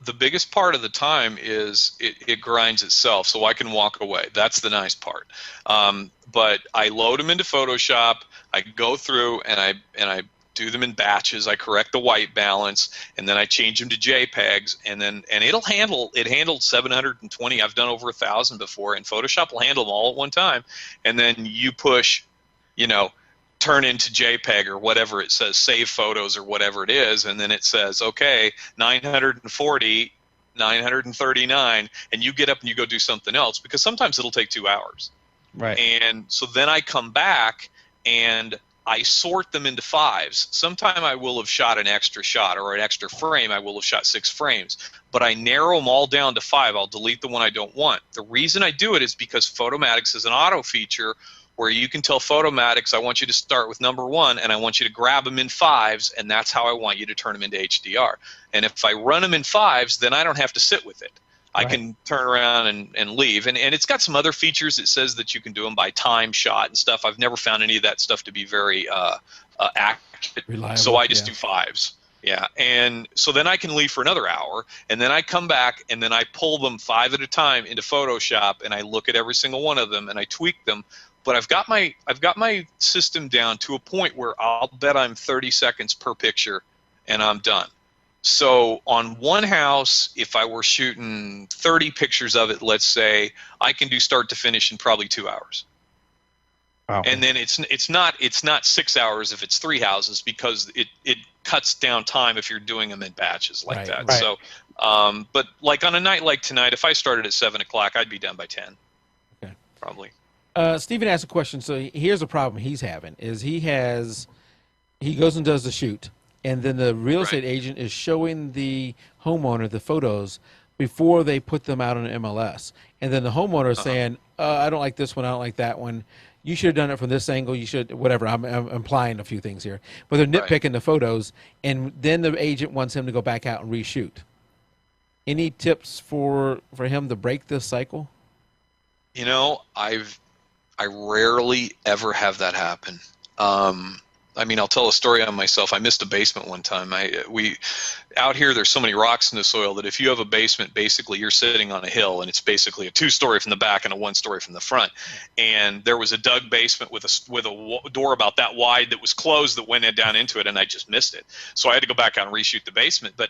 the biggest part of the time is it grinds itself, so I can walk away. That's the nice part. But I load them into Photoshop. I go through and I do them in batches. I correct the white balance, and then I change them to JPEGs, and it handled 720. I've done over 1,000 before, and Photoshop will handle them all at one time. And then you push, you know, turn into JPEG or whatever it says, save photos or whatever it is, and then it says, okay, 940, 939, and you get up and you go do something else, because sometimes it'll take 2 hours. Right. And so then I come back and I sort them into fives. Sometime I will have shot an extra shot or an extra frame. I will have shot 6 frames, but I narrow them all down to 5. I'll delete the one I don't want. The reason I do it is because Photomatics is an auto feature where you can tell Photomatics, I want you to start with number 1, and I want you to grab them in 5s, and that's how I want you to turn them into HDR. And if I run them in 5s, then I don't have to sit with it. Right. I can turn around and leave. And it's got some other features. It says that you can do them by time shot and stuff. I've never found any of that stuff to be very accurate. Reliable, so I just do 5s. Yeah, and so then I can leave for another hour, and then I come back, and then I pull them 5 at a time into Photoshop, and I look at every single one of them, and I tweak them. But I've got my system down to a point where I'll bet I'm 30 seconds per picture, and I'm done. So on one house, if I were shooting 30 pictures of it, let's say, I can do start to finish in probably 2 hours. Wow. And then it's not 6 hours if it's 3 houses, because it cuts down time if you're doing them in batches like that. Right. So, but like on a night like tonight, if I started at 7 o'clock, I'd be done by 10. Okay. Probably. Stephen asked a question. So here's a problem he's having: is he goes and does the shoot, and then the real estate agent is showing the homeowner the photos before they put them out on MLS, and then the homeowner is saying, "I don't like this one. I don't like that one. You should have done it from this angle. You should whatever." I'm implying a few things here, but they're nitpicking the photos, and then the agent wants him to go back out and reshoot. Any tips for him to break this cycle? You know, I rarely ever have that happen. I mean, I'll tell a story on myself. I missed a basement one time. We out here, there's so many rocks in the soil that if you have a basement, basically you're sitting on a hill, and it's basically a 2-story from the back and a 1-story from the front. And there was a dug basement with a door about that wide that was closed that went down into it, and I just missed it. So I had to go back out and reshoot the basement. But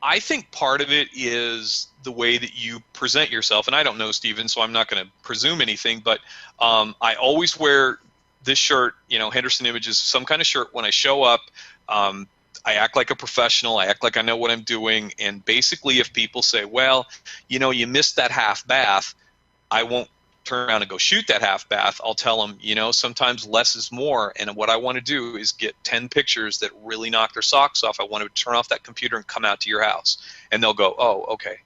I think part of it is the way that you present yourself, and I don't know, Stephen, so I'm not going to presume anything, but I always wear this shirt, you know, Henderson Images, some kind of shirt when I show up. I act like a professional. I act like I know what I'm doing, and basically if people say, well, you know, you missed that half bath, I won't turn around and go shoot that half bath, I'll tell them, you know, sometimes less is more. And what I want to do is get 10 pictures that really knock their socks off. I want to turn off that computer and come out to your house. And they'll go, oh, okay.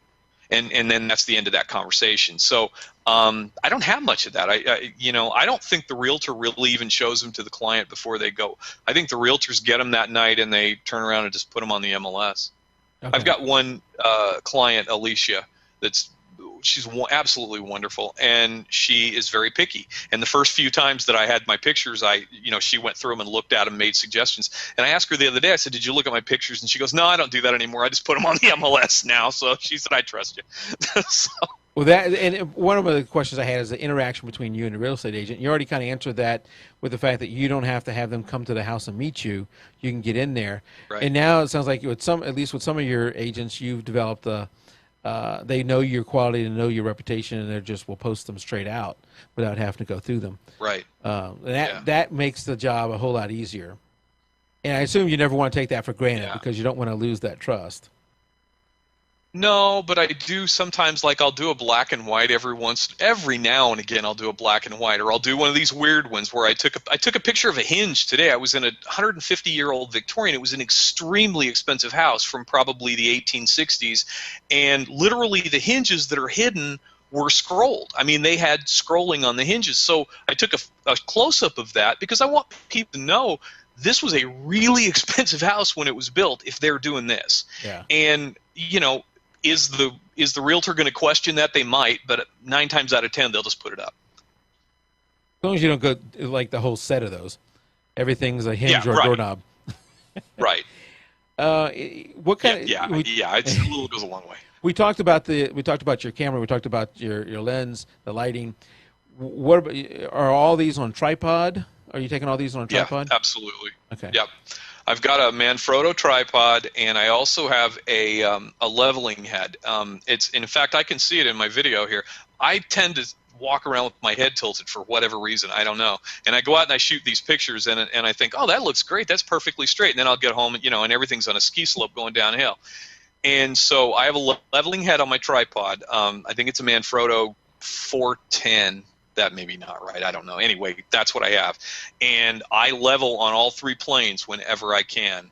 And then that's the end of that conversation. So I don't have much of that. You know, I don't think the realtor really even shows them to the client before they go. I think the realtors get them that night and they turn around and just put them on the MLS. Okay. I've got one client, Alicia, she's absolutely wonderful, and she is very picky. And the first few times that I had my pictures, she went through them and looked at them, made suggestions. And I asked her the other day, I said, "Did you look at my pictures?" And she goes, "No, I don't do that anymore. I just put them on the MLS now." So she said, "I trust you." So. Well, and one of the questions I had is the interaction between you and the real estate agent. You already kind of answered that with the fact that you don't have to have them come to the house and meet you. You can get in there. Right. And now it sounds like at least with some of your agents, you've developed they know your quality and know your reputation, and will post them straight out without having to go through them. Right. That makes the job a whole lot easier. And I assume you never want to take that for granted because you don't want to lose that trust. No, but I do sometimes, like I'll do a black and white every now and again I'll do a black and white, or I'll do one of these weird ones where I took a picture of a hinge today. I was in a 150-year-old Victorian. It was an extremely expensive house from probably the 1860s, and literally the hinges that are hidden were scrolled. I mean, they had scrolling on the hinges. So I took a close-up of that because I want people to know this was a really expensive house when it was built if they're doing this. Yeah. And, you know, is the realtor going to question that? They might, but 9 times out of 10, they'll just put it up. As long as you don't go like the whole set of those. Everything's a hinge or a doorknob. Right. What kind of? It's a little goes a long way. We talked about your camera. We talked about your lens, the lighting. What about, are all these on tripod? Are you taking all these on a tripod? Yeah, absolutely. Okay. Yep. I've got a Manfrotto tripod, and I also have a leveling head. In fact, I can see it in my video here. I tend to walk around with my head tilted for whatever reason. I don't know. And I go out and I shoot these pictures, and I think, oh, that looks great. That's perfectly straight. And then I'll get home, and everything's on a ski slope going downhill. And so I have a leveling head on my tripod. I think it's a Manfrotto 410. That may be not right. I don't know. Anyway, that's what I have. And I level on all 3 planes whenever I can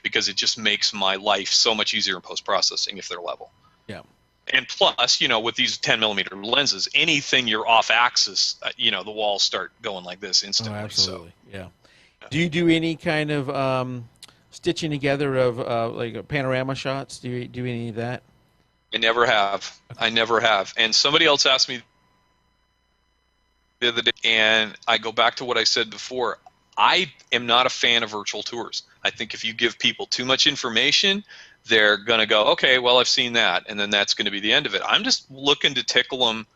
because it just makes my life so much easier in post-processing if they're level. Yeah. And plus, with these 10-millimeter lenses, anything you're off axis, the walls start going like this instantly. Oh, absolutely. So. Yeah. Do you do any kind of stitching together of like panorama shots? Do you do any of that? I never have. Okay. I never have. And somebody else asked me the other day, and I go back to what I said before. I am not a fan of virtual tours. I think if you give people too much information, they're going to go, okay, well, I've seen that, and then that's going to be the end of it. I'm just looking to tickle them,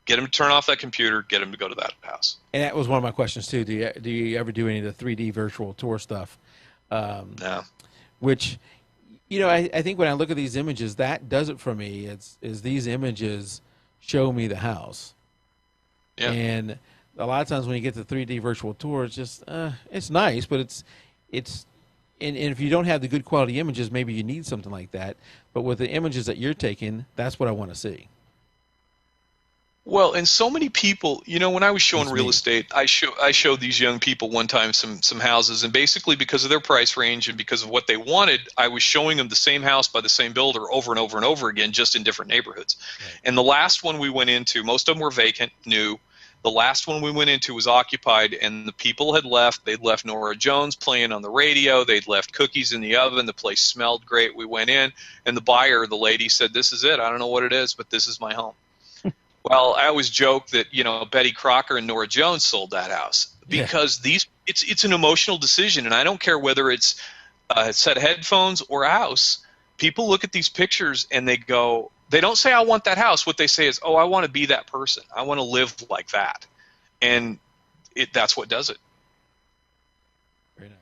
get them to turn off that computer, get them to go to that house. And that was one of my questions, too. Do you ever do any of the 3D virtual tour stuff? No. Which, I think when I look at these images, that does it for me. Is these images show me the house. Yeah. And a lot of times when you get the 3D virtual tour, it's just it's nice, but it's and if you don't have the good quality images, maybe you need something like that. But with the images that you're taking, that's what I want to see. Well, and so many people, when I was showing real estate, I showed these young people one time some houses, and basically because of their price range and because of what they wanted, I was showing them the same house by the same builder over and over and over again, just in different neighborhoods. Right. And the last one we went into, most of them were vacant, new. The last one we went into was occupied, and the people had left. They'd left Nora Jones playing on the radio. They'd left cookies in the oven. The place smelled great. We went in, and the buyer, the lady, said, "This is it. I don't know what it is, but this is my home." Well, I always joke that Betty Crocker and Nora Jones sold that house because it's an emotional decision, and I don't care whether it's a set of headphones or a house. People look at these pictures and they go. They don't say, "I want that house." What they say is, "Oh, I want to be that person. I want to live like that." And that's what does it. Very nice.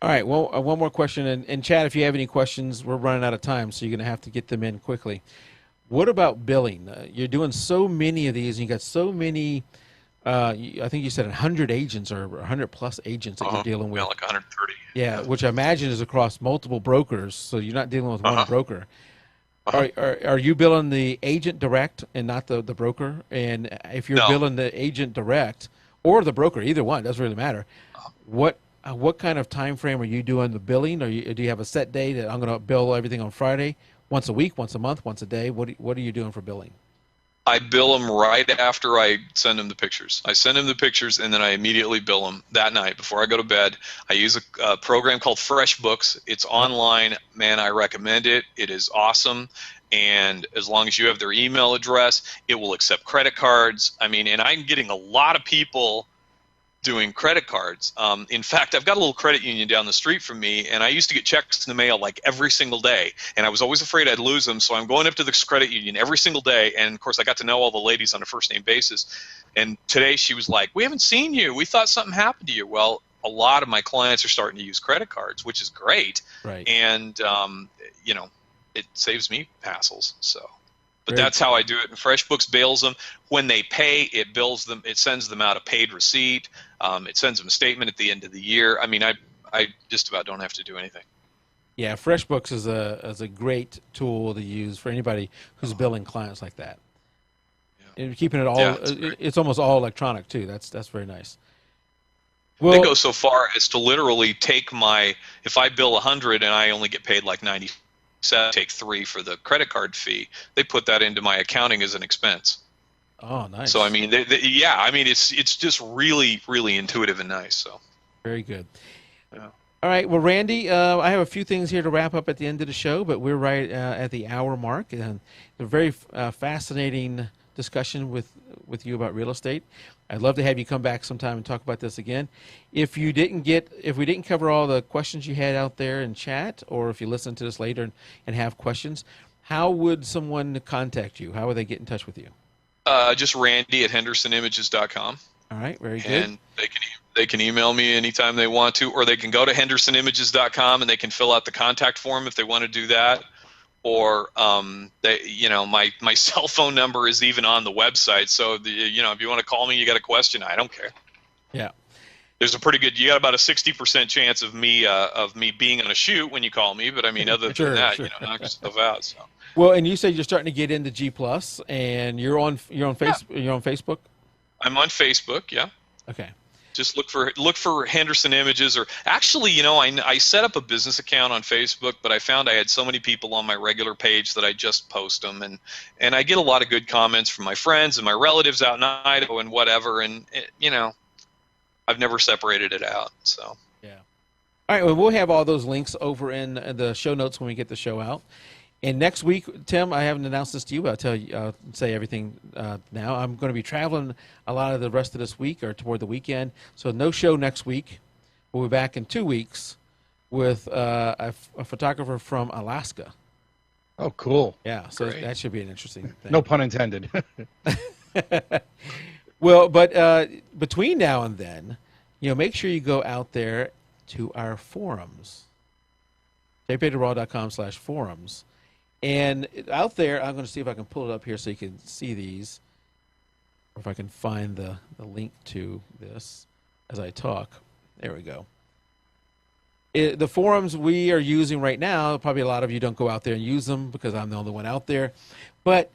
All right. Well, one more question. And Chad, if you have any questions, we're running out of time, so you're going to have to get them in quickly. What about billing? You're doing so many of these, and you got so many, I think you said 100 agents or 100-plus agents that you're dealing with. Yeah, like 130. Yeah, which I imagine is across multiple brokers, so you're not dealing with one broker. Uh-huh. Are you billing the agent direct and not the broker? And if you're No. billing the agent direct or the broker, either one, doesn't really matter. What kind of time frame are you doing the billing? Do you have a set day that I'm going to bill everything on Friday, once a week, once a month, once a day? What are you doing for billing? I bill them right after I send them the pictures. I send them the pictures, and then I immediately bill them that night before I go to bed. I use a program called FreshBooks. It's online. Man, I recommend it. It is awesome. And as long as you have their email address, it will accept credit cards. I mean, and I'm getting a lot of people doing credit cards. In fact, I've got a little credit union down the street from me, and I used to get checks in the mail like every single day, and I was always afraid I'd lose them, so I'm going up to this credit union every single day, and of course I got to know all the ladies on a first-name basis, and today she was like, we haven't seen you. We thought something happened to you. Well, a lot of my clients are starting to use credit cards, which is great, Right. and it saves me hassles, so. But Very that's how I do it. And FreshBooks bails them. When they pay, it bills them. It sends them out a paid receipt. It sends them a statement at the end of the year. I mean, I just about don't have to do anything. Yeah, FreshBooks is a great tool to use for anybody who's billing clients like that. Yeah. And keeping it all, Yeah, it's great. it's almost all electronic too. That's very nice. They Well, go so far as to literally take if I bill 100 and I only get paid like 97, take 3 for the credit card fee. They put that into my accounting as an expense. oh, nice. So I mean, it's just really, really intuitive and nice. So Very good. Yeah. All right. Well, Randy, I have a few things here to wrap up at the end of the show, but we're right at the hour mark, and a very fascinating discussion with you about real estate. I'd love to have you come back sometime and talk about this again. If we didn't cover all the questions you had out there in chat, or if you listen to this later and have questions, how would someone contact you? How would they get in touch with you? Just Randy at HendersonImages.com. All right. Very good. And they can email me anytime they want to, or they can go to HendersonImages.com and they can fill out the contact form if they want to do that. Or my cell phone number is even on the website. So if you want to call me, you got a question, I don't care. Yeah. There's you got about a 60% chance of me being on a shoot when you call me. But I mean, other Sure, than that, sure. knock yourself out. So. Well, and you said you're starting to get into G Plus, and you're on Facebook. I'm on Facebook. Yeah. Okay. Just look for Henderson Images, or actually, I set up a business account on Facebook, but I found I had so many people on my regular page that I just post them, and I get a lot of good comments from my friends and my relatives out in Idaho and whatever, and I've never separated it out. So Yeah. All right. Well, we'll have all those links over in the show notes when we get the show out. And next week, Tim, I haven't announced this to you, but I'll tell you, say everything now. I'm going to be traveling a lot of the rest of this week or toward the weekend. So no show next week. We'll be back in 2 weeks with a photographer from Alaska. Oh, cool. Yeah, so Great. that should be an interesting thing. No pun intended. Well, but between now and then, make sure you go out there to our forums, jpeg2RAW.com/forums. And out there, I'm going to see if I can pull it up here so you can see these, or if I can find the link to this as I talk. There we go. The forums we are using right now, probably a lot of you don't go out there and use them because I'm the only one out there. But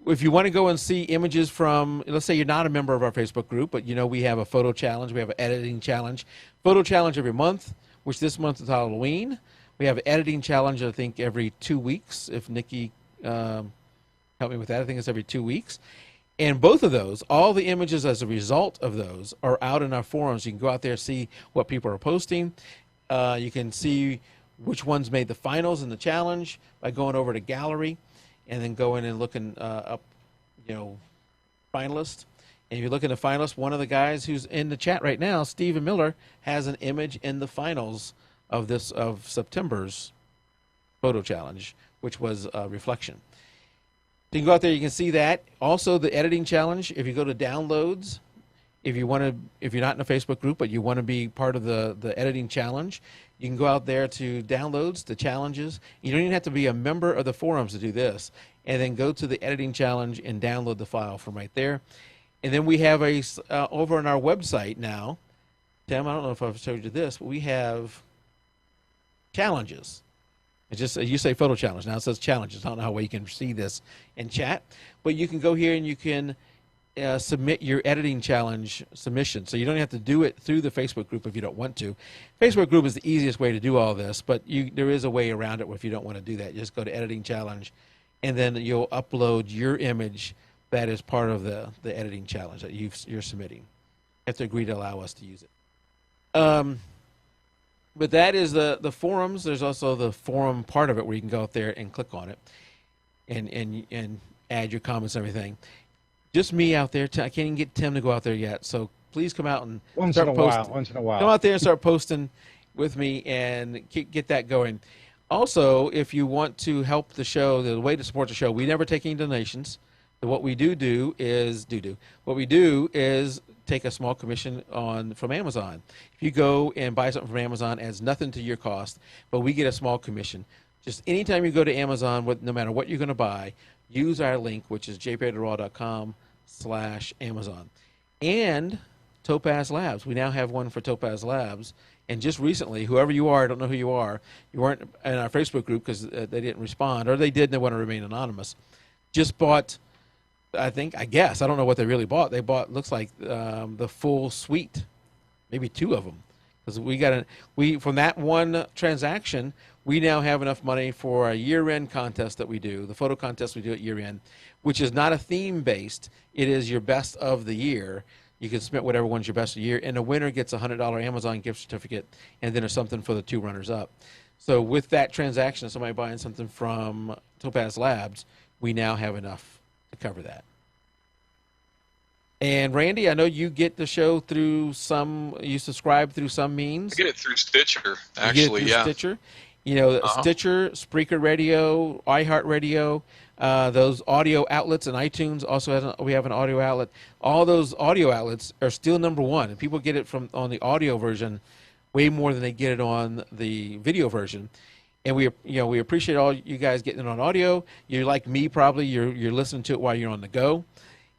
if you want to go and see images from, let's say you're not a member of our Facebook group, but we have a photo challenge, we have an editing challenge. Photo challenge every month, which this month is Halloween. We have an editing challenge, I think, every 2 weeks. If Nikki help me with that, I think it's every 2 weeks. And both of those, all the images as a result of those are out in our forums. You can go out there and see what people are posting. You can see which ones made the finals in the challenge by going over to gallery and then going and looking up, finalists. And if you look at the finalists, one of the guys who's in the chat right now, Stephen Miller, has an image in the finals of September's photo challenge, which was Reflection. You can go out there, you can see that. Also, the editing challenge, if you go to downloads, if you're not in a Facebook group, but you want to be part of the editing challenge, you can go out there to downloads, the challenges. You don't even have to be a member of the forums to do this. And then go to the editing challenge and download the file from right there. And then we have over on our website now, Tim, I don't know if I've showed you this, but we have challenges. It's just you say photo challenge. Now it says challenges. I don't know how well you can see this in chat, but you can go here and you can submit your editing challenge submission. So you don't have to do it through the Facebook group if you don't want to. Facebook group is the easiest way to do all this, but there is a way around it if you don't want to do that. Just go to editing challenge, and then you'll upload your image that is part of the editing challenge that you're submitting. You have to agree to allow us to use it. But that is the forums. There's also the forum part of it where you can go out there and click on it and add your comments and everything. Just me out there. I can't even get Tim to go out there yet. So please come out and start posting. Once in a while. Come out there and start posting with me and get that going. Also, if you want to help the show, the way to support the show, we never take any donations. So what we do is take a small commission from Amazon. If you go and buy something from Amazon, it adds nothing to your cost, but we get a small commission. Just anytime you go to Amazon, no matter what you're going to buy, use our link, which is jpeg2RAW.com/Amazon. And Topaz Labs. We now have one for Topaz Labs. And just recently, whoever you are, I don't know who you are, you weren't in our Facebook group because they didn't respond, or they did and they want to remain anonymous, just bought, I guess, I don't know what they really bought. They bought, looks like, the full suite, maybe 2 of them. Because from that one transaction, we now have enough money for a year-end contest that we do, the photo contest we do at year-end, which is not a theme-based. It is your best of the year. You can submit whatever one's your best of the year, and the winner gets a $100 Amazon gift certificate, and then there's something for the 2 runners-up. So with that transaction, somebody buying something from Topaz Labs, we now have enough to cover that. And Randy, I know you get the show through you subscribe through some means. I get it through Stitcher, actually, yeah. Stitcher. Stitcher, Spreaker Radio, iHeartRadio, those audio outlets, and iTunes also we have an audio outlet. All those audio outlets are still #1, and people get it on the audio version way more than they get it on the video version. And we appreciate all you guys getting it on audio. You're like me, probably. You're listening to it while you're on the go.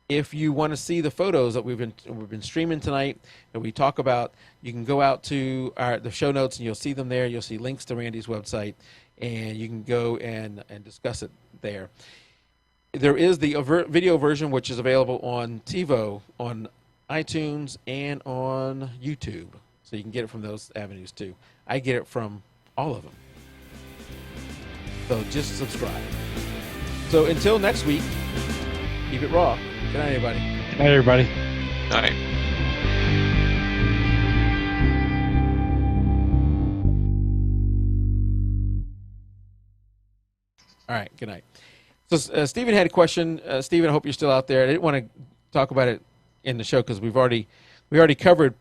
If you want to see the photos that we've been streaming tonight that we talk about, you can go out to the show notes and you'll see them there. You'll see links to Randy's website, and you can go and discuss it there. There is the video version, which is available on TiVo, on iTunes, and on YouTube. So you can get it from those avenues too. I get it from all of them. So just subscribe. So until next week, keep it raw. Good night, everybody. Good night, everybody. All right. All right, good night. So Stephen had a question. Stephen, I hope you're still out there. I didn't want to talk about it in the show because we already covered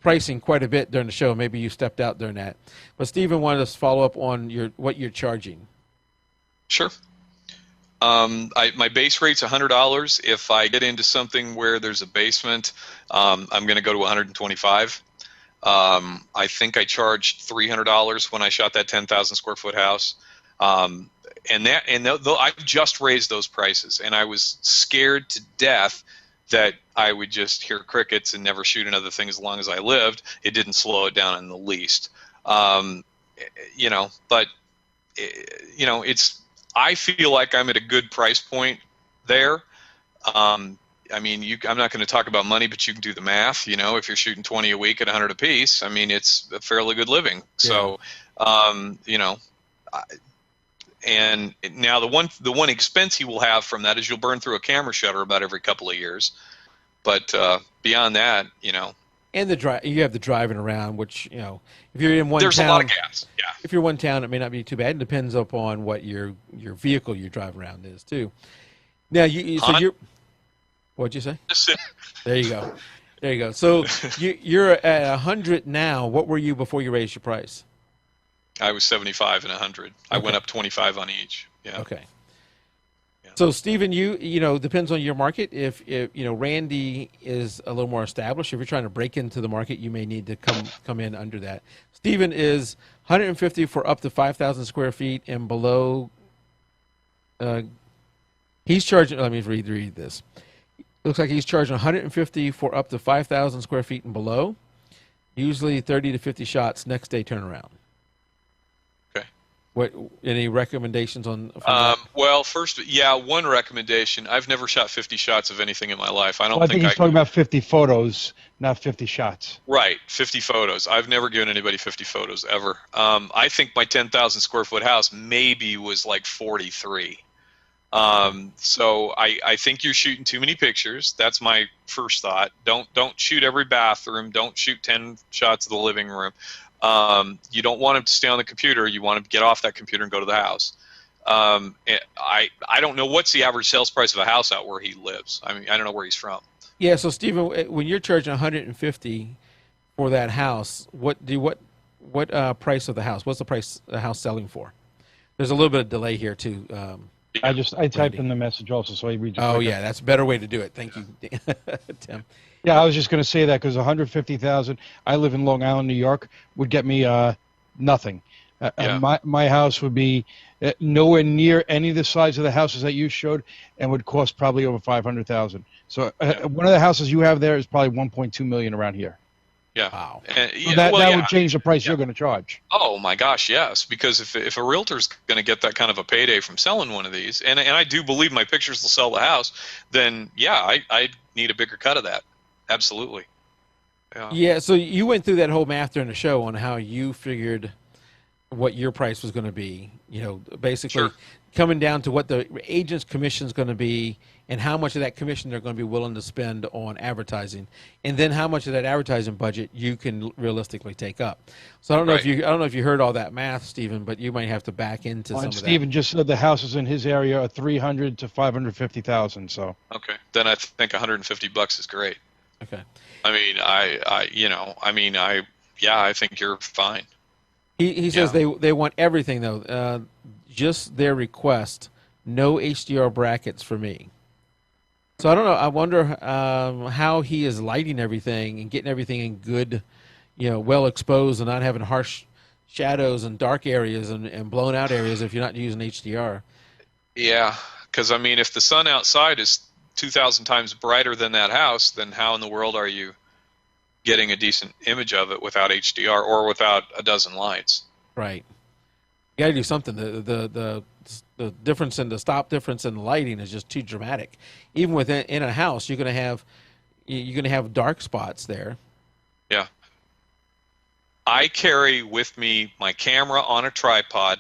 pricing quite a bit during the show. Maybe you stepped out during that. But Stephen wanted us to follow up on what you're charging. Sure. My base rate's $100. If I get into something where there's a basement, I'm going to go to $125. I think I charged $300 when I shot that 10,000 square foot house. I've just raised those prices, and I was scared to death that I would just hear crickets and never shoot another thing as long as I lived. It didn't slow it down in the least. I feel like I'm at a good price point there. I'm not going to talk about money, but you can do the math. If you're shooting 20 a week at 100 a piece, it's a fairly good living. Yeah. So, and now the one expense you will have from that is you'll burn through a camera shutter about every couple of years. But beyond that, And you have the driving around, which, if you're in one town. There's a lot of gas, yeah. If you're one town, it may not be too bad. It depends upon what your vehicle you drive around is, too. Now, what'd you say? There you go. There you go. So you're at 100 now. What were you before you raised your price? I was 75 and 100. Okay. I went up 25 on each. Yeah. Okay. So, Stephen, depends on your market. If Randy is a little more established, if you're trying to break into the market, you may need to come in under that. Stephen is 150 for up to 5,000 square feet and below. He's charging. Let me read this. Looks like he's charging 150 for up to 5,000 square feet and below. Usually 30 to 50 shots next day turnaround. Okay. What any recommendations on? From that? Well, first, yeah, one recommendation. I've never shot 50 shots of anything in my life. I don't Well, I think think he's I talking could. about 50 photos, not 50 shots. Right, 50 photos. I've never given anybody 50 photos ever. I think my 10,000 square foot house maybe was like 43. So I think you're shooting too many pictures. That's my first thought. Don't shoot every bathroom. Don't shoot 10 shots of the living room. You don't want him to stay on the computer. You want him to get off that computer and go to the house. I don't know what's the average sales price of a house out where he lives. I mean, I don't know where he's from. Yeah. So Stephen, when you're charging 150 for that house, what price of the house? What's the price the house selling for? There's a little bit of delay here too. I typed in the message also, so he reads it. Oh yeah, that's a better way to do it. Thank you, Tim. Yeah, I was just going to say that because 150,000. I live in Long Island, New York, would get me nothing. My house would be nowhere near any of the size of the houses that you showed, and would cost probably over 500,000. So one of the houses you have there is probably 1.2 million around here. Yeah. Wow. So that would change the price you're going to charge. Oh my gosh, yes. Because if a realtor's going to get that kind of a payday from selling one of these, and I do believe my pictures will sell the house, then yeah, I need a bigger cut of that. Absolutely. Yeah. So you went through that whole math during the show on how you figured what your price was going to be. You know, basically coming down to what the agent's commission is going to be, and how much of that commission they're going to be willing to spend on advertising, and then how much of that advertising budget you can realistically take up. So I don't know if you heard all that math, Stephen, but you might have to back into some of that. Stephen just said the houses in his area are 300 to 550,000. So okay, then I think $150 is great. Okay. I mean, I think you're fine. He says they want everything though, just their request, no HDR brackets for me. So I don't know. I wonder how he is lighting everything and getting everything in good, well exposed and not having harsh shadows and dark areas and blown out areas if you're not using HDR. Yeah, because I mean, if the sun outside is 2,000 times brighter than that house, then how in the world are you getting a decent image of it without HDR or without a dozen lights? Right. You got to do something. The difference in the difference in the lighting is just too dramatic. Even within a house, you're gonna have dark spots there. Yeah. I carry with me my camera on a tripod.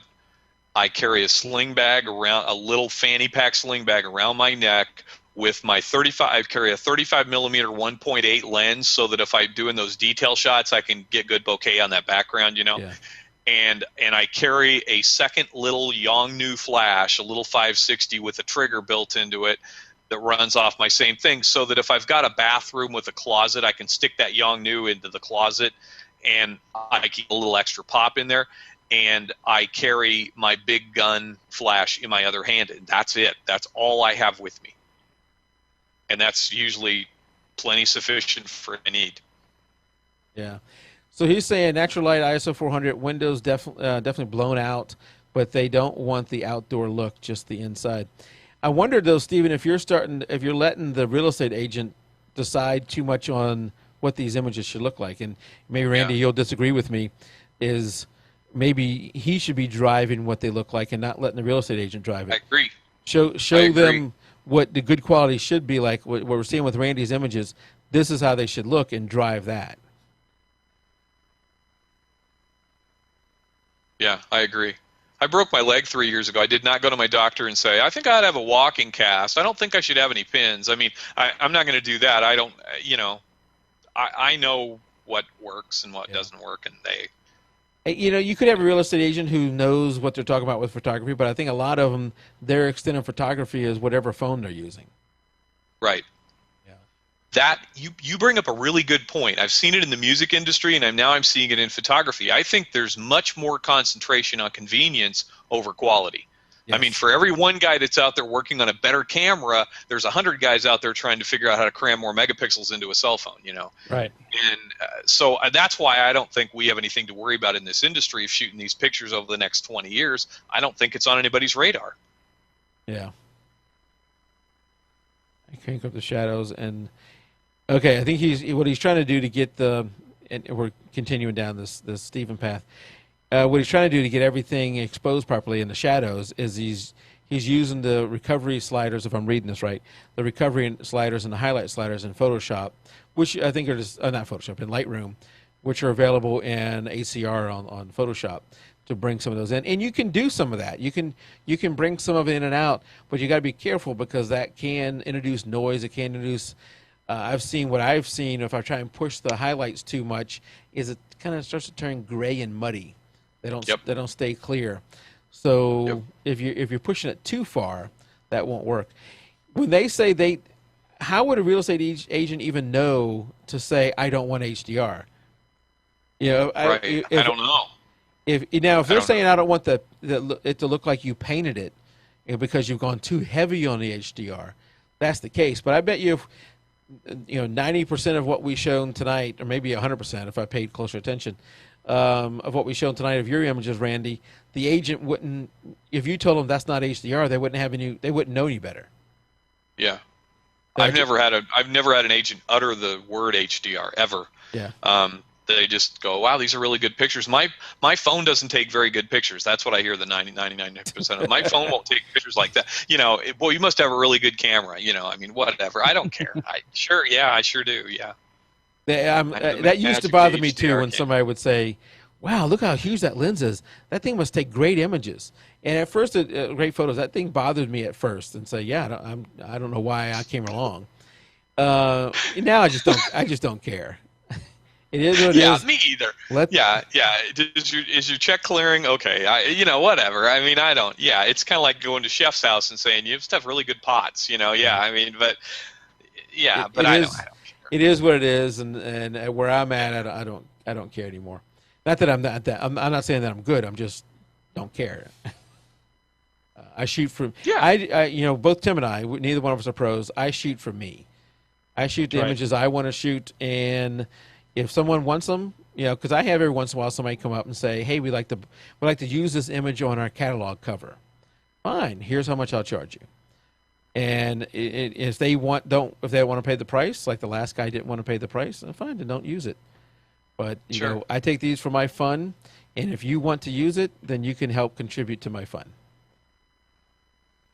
I carry a sling bag a little fanny pack sling bag around my neck with my 35. I carry a 35 millimeter 1.8 lens so that if I'm doing those detail shots, I can get good bokeh on that background. Yeah. And I carry a second little Yongnuo flash, a little 560 with a trigger built into it that runs off my same thing, so that if I've got a bathroom with a closet, I can stick that Yongnuo into the closet, and I keep a little extra pop in there. And I carry my big gun flash in my other hand, and that's it. That's all I have with me, and that's usually plenty sufficient for what I need. Yeah. So he's saying natural light, ISO 400, windows definitely blown out, but they don't want the outdoor look, just the inside. I wonder though, Stephen, if you're letting the real estate agent decide too much on what these images should look like, and maybe Randy, you'll disagree with me, is maybe he should be driving what they look like and not letting the real estate agent drive it. I agree. Show them what the good quality should be like. What we're seeing with Randy's images, this is how they should look, and drive that. Yeah, I agree. I broke my leg 3 years ago. I did not go to my doctor and say, I think I'd have a walking cast. I don't think I should have any pins. I mean, I'm not going to do that. I don't, I know what works and what doesn't work, and you could have a real estate agent who knows what they're talking about with photography, but I think a lot of them, their extent of photography is whatever phone they're using. Right. That you bring up a really good point. I've seen it in the music industry, and now I'm seeing it in photography. I think there's much more concentration on convenience over quality. Yes. I mean, for every one guy that's out there working on a better camera, there's 100 guys out there trying to figure out how to cram more megapixels into a cell phone. Right. And so that's why I don't think we have anything to worry about in this industry of shooting these pictures over the next 20 years. I don't think it's on anybody's radar. Yeah. I crank up the shadows and. Okay, I think what he's trying to do to get and we're continuing down this Stephen path. what he's trying to do to get everything exposed properly in the shadows is he's using the recovery sliders, if I'm reading this right, the recovery sliders and the highlight sliders in Photoshop, which I think are just, not Photoshop, in Lightroom, which are available in HCR on Photoshop, to bring some of those in. And you can do some of that. You can bring some of it in and out, but you got to be careful because that can introduce noise. It can introduce, I've seen if I try and push the highlights too much, is it kind of starts to turn gray and muddy. They don't stay clear. So if you're pushing it too far, that won't work. When they say how would a real estate agent even know to say I don't want HDR? You know, right. I don't know. If they're saying I don't want it to look like you painted it, because you've gone too heavy on the HDR, that's the case. But I bet you, 90% of what we shown tonight, or maybe 100% if I paid closer attention, of what we shown tonight of your images, Randy, the agent wouldn't. If you told them that's not HDR, they wouldn't know any better. Yeah, I've never had an agent utter the word HDR ever. Yeah. They just go, wow, these are really good pictures. My phone doesn't take very good pictures. That's what I hear the 99% of. My phone won't take pictures like that. Boy, you must have a really good camera. I mean, whatever. I don't care. I sure do. Yeah. That used to bother me too when somebody would say, wow, look how huge that lens is. That thing must take great images. And at first, great photos. That thing bothered me at first, and say, yeah, I don't know why I came along. Now I just don't care. It is what it is. Yeah, me either. Yeah. Is your check clearing? Okay, whatever. I mean, I don't. Yeah, it's kind of like going to chef's house and saying you just have really good pots. Yeah. I mean, but yeah, I don't care. It is what it is, and where I'm at, I don't care anymore. Not that I'm not that. I'm not saying that I'm good. I'm just don't care. I shoot from. Yeah. I both Tim and I, neither one of us are pros. I shoot for me. I shoot the images I want to shoot, and if someone wants them, because I have every once in a while somebody come up and say, "Hey, we'd like to use this image on our catalog cover." Fine. Here's how much I'll charge you. And if they want to pay the price, like the last guy didn't want to pay the price, then fine, then don't use it. But I take these for my fun, and if you want to use it, then you can help contribute to my fun.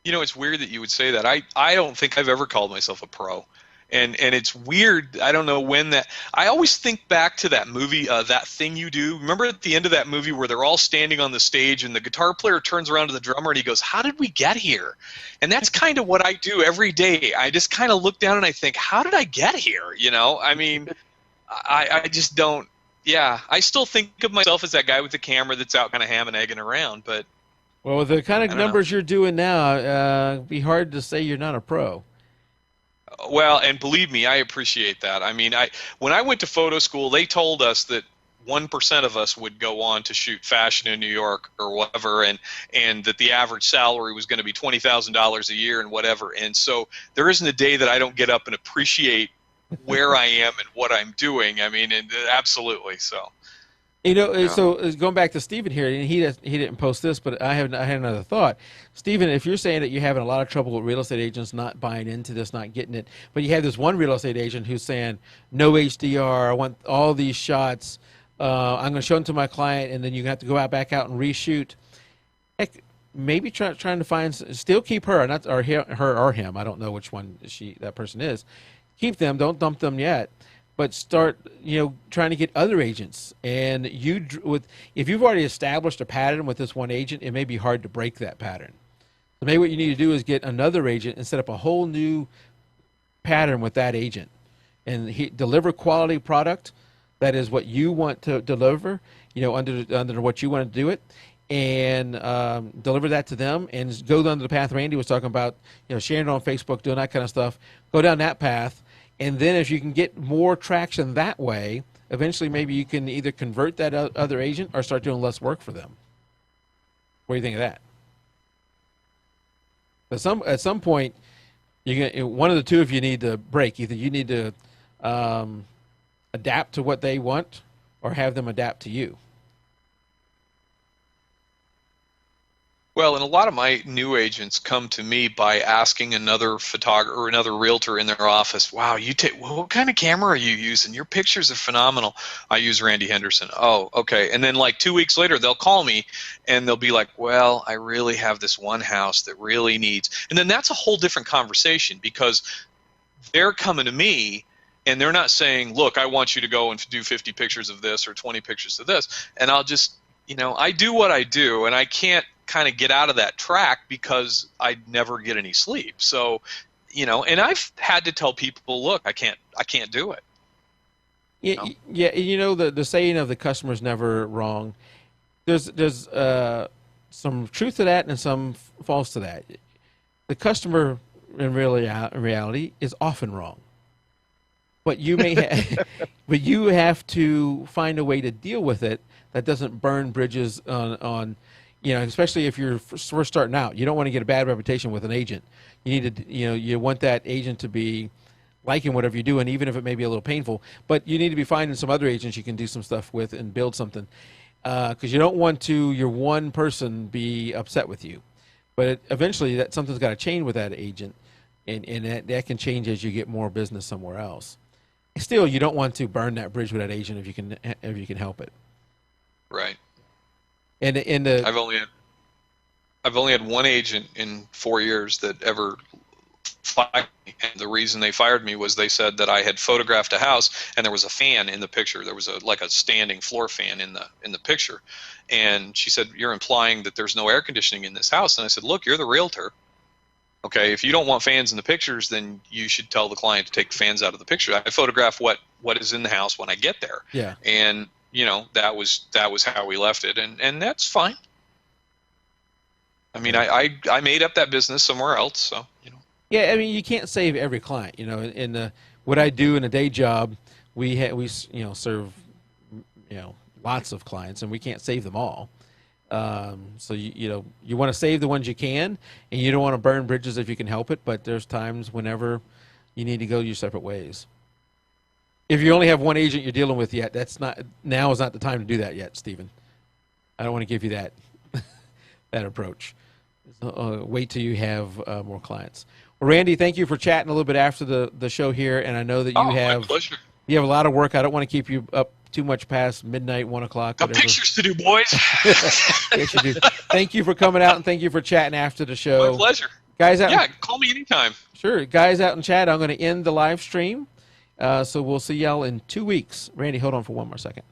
It's weird that you would say that. I don't think I've ever called myself a pro. And it's weird. I don't know when that. I always think back to that movie, That Thing You Do. Remember at the end of that movie where they're all standing on the stage and the guitar player turns around to the drummer and he goes, "How did we get here?" And that's kind of what I do every day. I just kind of look down and I think, how did I get here? I mean, I just don't. Yeah, I still think of myself as that guy with the camera that's out kind of ham and egging around. But well, with the kind of numbers you're doing now, it'd be hard to say you're not a pro. Well, and believe me, I appreciate that. I mean, when I went to photo school, they told us that 1% of us would go on to shoot fashion in New York or whatever, and that the average salary was going to be $20,000 a year and whatever. And so there isn't a day that I don't get up and appreciate where I am and what I'm doing. I mean, absolutely. So. So going back to Stephen here, and he didn't post this, but I had another thought. Stephen, if you're saying that you're having a lot of trouble with real estate agents not buying into this, not getting it, but you have this one real estate agent who's saying, no HDR, I want all these shots, I'm going to show them to my client, and then you have to go back out and reshoot. Heck, maybe trying to find, still keep her or him, I don't know which one that person is. Keep them, don't dump them yet. But start, trying to get other agents. And if you've already established a pattern with this one agent, it may be hard to break that pattern. So maybe what you need to do is get another agent and set up a whole new pattern with that agent, and deliver quality product. That is what you want to deliver, under what you want to do it, and deliver that to them, and go down the path Randy was talking about, sharing it on Facebook, doing that kind of stuff. Go down that path. And then if you can get more traction that way, eventually maybe you can either convert that other agent or start doing less work for them. What do you think of that? At some point, one of the two of you need to break. Either you need to adapt to what they want or have them adapt to you. Well, and a lot of my new agents come to me by asking another photographer or another realtor in their office, "Wow, what kind of camera are you using? Your pictures are phenomenal." I use Randy Henderson. Oh, okay. And then like 2 weeks later, they'll call me and they'll be like, "Well, I really have this one house that really needs." And then that's a whole different conversation because they're coming to me and they're not saying, "Look, I want you to go and do 50 pictures of this or 20 pictures of this." And I'll just, I do what I do, and I can't kind of get out of that track because I never get any sleep. So, and I've had to tell people, "Look, I can't do it." Yeah, yeah. The saying of the customer's never wrong. There's some truth to that and some false to that. The customer in reality is often wrong, but you but you have to find a way to deal with it that doesn't burn bridges on especially if you're first starting out. You don't want to get a bad reputation with an agent. You need to, you want that agent to be liking whatever you're doing, even if it may be a little painful. But you need to be finding some other agents you can do some stuff with and build something, because you don't want your one person be upset with you. But eventually, something's got to change with that agent, and that can change as you get more business somewhere else. Still, you don't want to burn that bridge with that agent if you can help it. Right. And I've only had one agent in 4 years that ever fired me, and the reason they fired me was they said that I had photographed a house and there was a fan in the picture. There was like a standing floor fan in the picture, and she said, "You're implying that there's no air conditioning in this house." And I said, "Look, you're the realtor. Okay, if you don't want fans in the pictures, then you should tell the client to take the fans out of the picture. I photograph what is in the house when I get there." Yeah. And that was how we left it, and that's fine. I mean, I made up that business somewhere else, so Yeah, I mean, you can't save every client. In what I do in a day job, we serve lots of clients, and we can't save them all. So you want to save the ones you can, and you don't want to burn bridges if you can help it. But there's times whenever you need to go your separate ways. If you only have one agent you're dealing with yet, now is not the time to do that yet, Stephen. I don't want to give you that that approach. Wait till you have more clients. Well, Randy, thank you for chatting a little bit after the show here, and I know that my pleasure. You have a lot of work. I don't want to keep you up too much past midnight, 1 o'clock. Got pictures to do, boys. Yes, you do. Thank you for coming out, and thank you for chatting after the show. My pleasure. Guys call me anytime. Sure. Guys out in chat, I'm going to end the live stream. So we'll see y'all in 2 weeks. Randy, hold on for one more second.